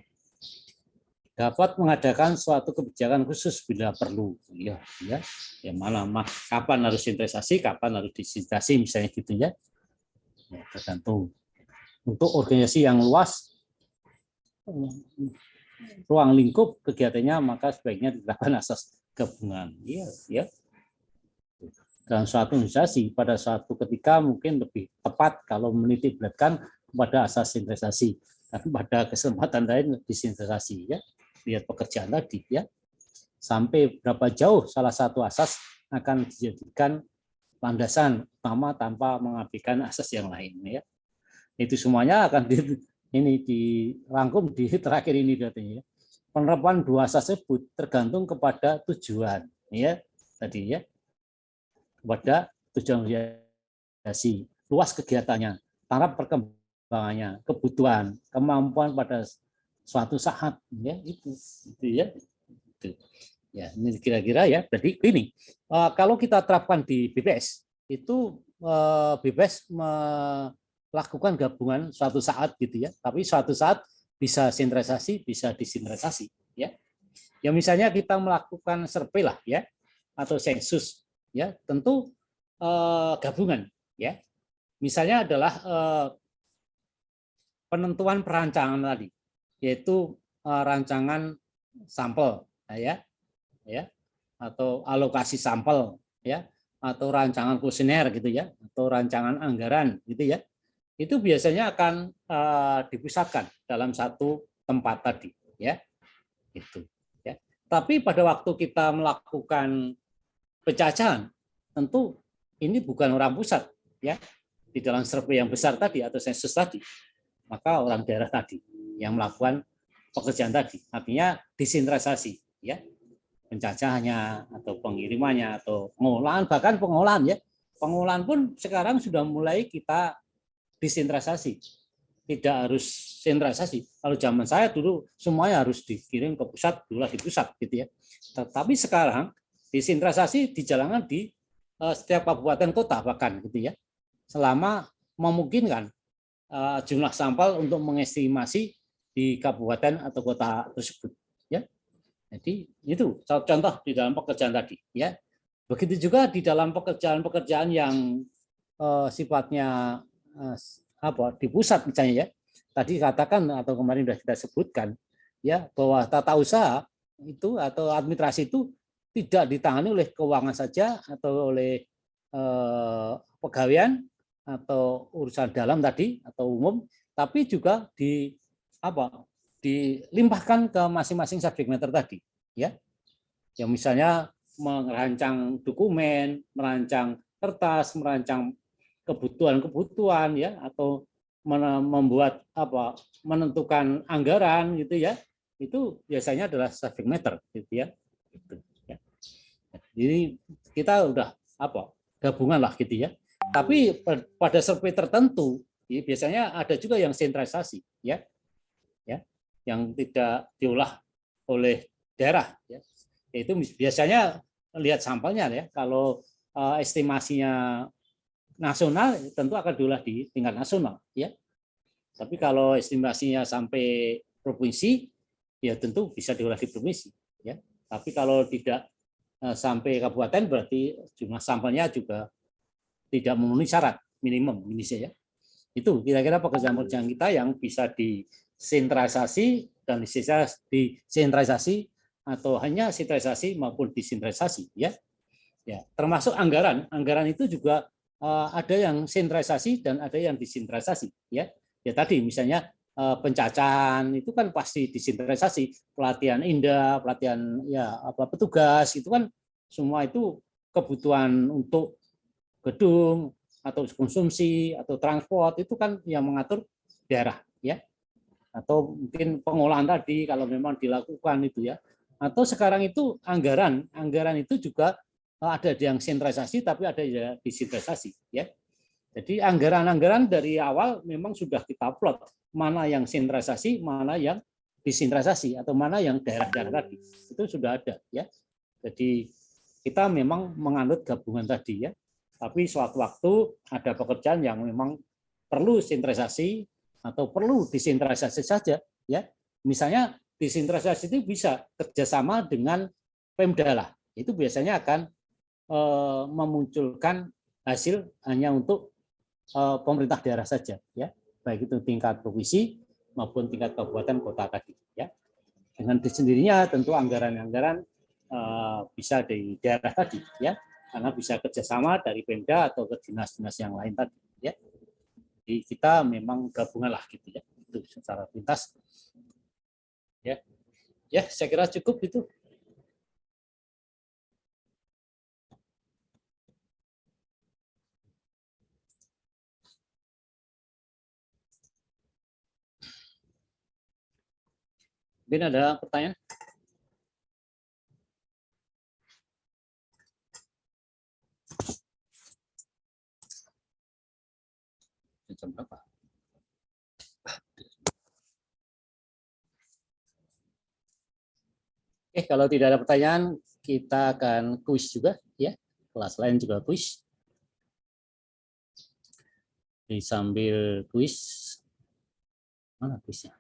Dapat mengadakan suatu kebijakan khusus bila perlu ya kapan harus sentralisasi, kapan harus desentralisasi misalnya gitu ya. Ya tergantung. Untuk organisasi yang luas ruang lingkup kegiatannya maka sebaiknya ditetapkan asas gabungan ya. dalam suatu organisasi pada suatu ketika mungkin lebih tepat kalau menitikberatkan kepada asas sentralisasi, dan pada kesempatan lain desentralisasi, ya. Lihat pekerjaan tadi, ya, sampai berapa jauh salah satu asas akan dijadikan landasan utama tanpa mengabaikan asas yang lain, ya. Itu semuanya akan ini dirangkum di terakhir ini katanya, ya. Penerapan dua asas tersebut tergantung kepada tujuan, ya, tadi, ya, kepada tujuan organisasi, luas kegiatannya, taraf perkembangannya, kebutuhan, kemampuan pada suatu saat, ya, itu ya. Itu. Ya, ini kira-kira, ya. Jadi ini kalau kita terapkan di BPS itu BPS melakukan gabungan suatu saat gitu, ya. Tapi suatu saat bisa sentralisasi, bisa desentralisasi, ya. Ya misalnya kita melakukan survei lah, ya, atau sensus, ya, tentu gabungan, ya. Misalnya adalah penentuan perancangan tadi, yaitu rancangan sampel, ya, atau alokasi sampel, ya, atau rancangan kuesioner gitu, ya, atau rancangan anggaran gitu, ya. Itu biasanya akan dipusatkan dalam satu tempat tadi, ya. Itu, ya. Tapi pada waktu kita melakukan pencacahan, tentu ini bukan orang pusat, ya, di dalam survei yang besar tadi atau sensus tadi, maka orang daerah tadi yang melakukan pekerjaan tadi, artinya desentralisasi, ya, pencacahannya atau pengirimannya atau pengolahan, bahkan pengolahan, ya, pengolahan pun sekarang sudah mulai kita desentralisasi, tidak harus sentralisasi. Kalau zaman saya dulu semuanya harus dikirim ke pusat, dulu di pusat gitu, ya. Tetapi sekarang desentralisasi dijalankan di setiap kabupaten kota bahkan gitu, ya, selama memungkinkan jumlah sampel untuk mengestimasi di kabupaten atau kota tersebut, ya. Jadi itu contoh di dalam pekerjaan tadi, ya. Begitu juga di dalam pekerjaan-pekerjaan yang sifatnya di pusat misalnya, ya. Tadi katakan atau kemarin sudah kita sebutkan, ya, bahwa tata usaha itu atau administrasi itu tidak ditangani oleh keuangan saja atau oleh pegawaian atau urusan dalam tadi atau umum, tapi juga dilimpahkan ke masing-masing subjek matter tadi, ya. Yang misalnya merancang dokumen, merancang kertas, merancang kebutuhan-kebutuhan, ya, atau membuat menentukan anggaran gitu, ya. Itu biasanya adalah subjek matter gitu, ya. Gitu, ya. Jadi kita udah gabungan lah gitu, ya. Tapi pada survei tertentu, ya, biasanya ada juga yang sentralisasi, ya, yang tidak diolah oleh daerah, ya. Itu biasanya lihat sampelnya, ya. Kalau estimasinya nasional tentu akan diolah di tingkat nasional, ya. Tapi kalau estimasinya sampai provinsi, ya tentu bisa diolah di provinsi, ya. Tapi kalau tidak sampai kabupaten berarti jumlah sampelnya juga tidak memenuhi syarat minimum Indonesia, ya. Itu kira-kira pekerjaan-pekerjaan kita yang bisa disentralisasi dan disentralisasi atau hanya sentralisasi maupun desentralisasi, ya. Ya, termasuk anggaran. Anggaran itu juga ada yang sentralisasi dan ada yang desentralisasi, ya. Ya tadi misalnya pencacahan itu kan pasti desentralisasi, pelatihan indah, pelatihan petugas itu kan semua itu kebutuhan untuk gedung atau konsumsi atau transport itu kan yang mengatur daerah, ya. Atau mungkin pengolahan tadi kalau memang dilakukan itu, ya. Atau sekarang itu anggaran itu juga ada yang sentralisasi tapi ada yang desentralisasi, ya. Jadi anggaran-anggaran dari awal memang sudah kita plot mana yang sentralisasi, mana yang desentralisasi atau mana yang daerah-daerah tadi. Itu sudah ada, ya. Jadi kita memang menganut gabungan tadi, ya. Tapi suatu waktu ada pekerjaan yang memang perlu sentralisasi atau perlu desentralisasi saja, ya. Misalnya desentralisasi itu bisa kerjasama dengan Pemda lah. Itu biasanya akan memunculkan hasil hanya untuk pemerintah daerah saja, ya. Baik itu tingkat provinsi maupun tingkat kabupaten kota tadi, ya. Dengan sendirinya tentu anggaran-anggaran bisa di daerah tadi, ya. karena bisa kerjasama dari Pemda atau ke dinas-dinas yang lain tadi ya. Jadi kita memang gabungan lah gitu ya, itu secara pintas ya. Ya, saya kira cukup itu. Mungkin ada pertanyaan? Jam berapa? Oke, kalau tidak ada pertanyaan, kita akan kuis juga ya. Kelas lain juga kuis. Jadi sambil kuis, mana kuisnya?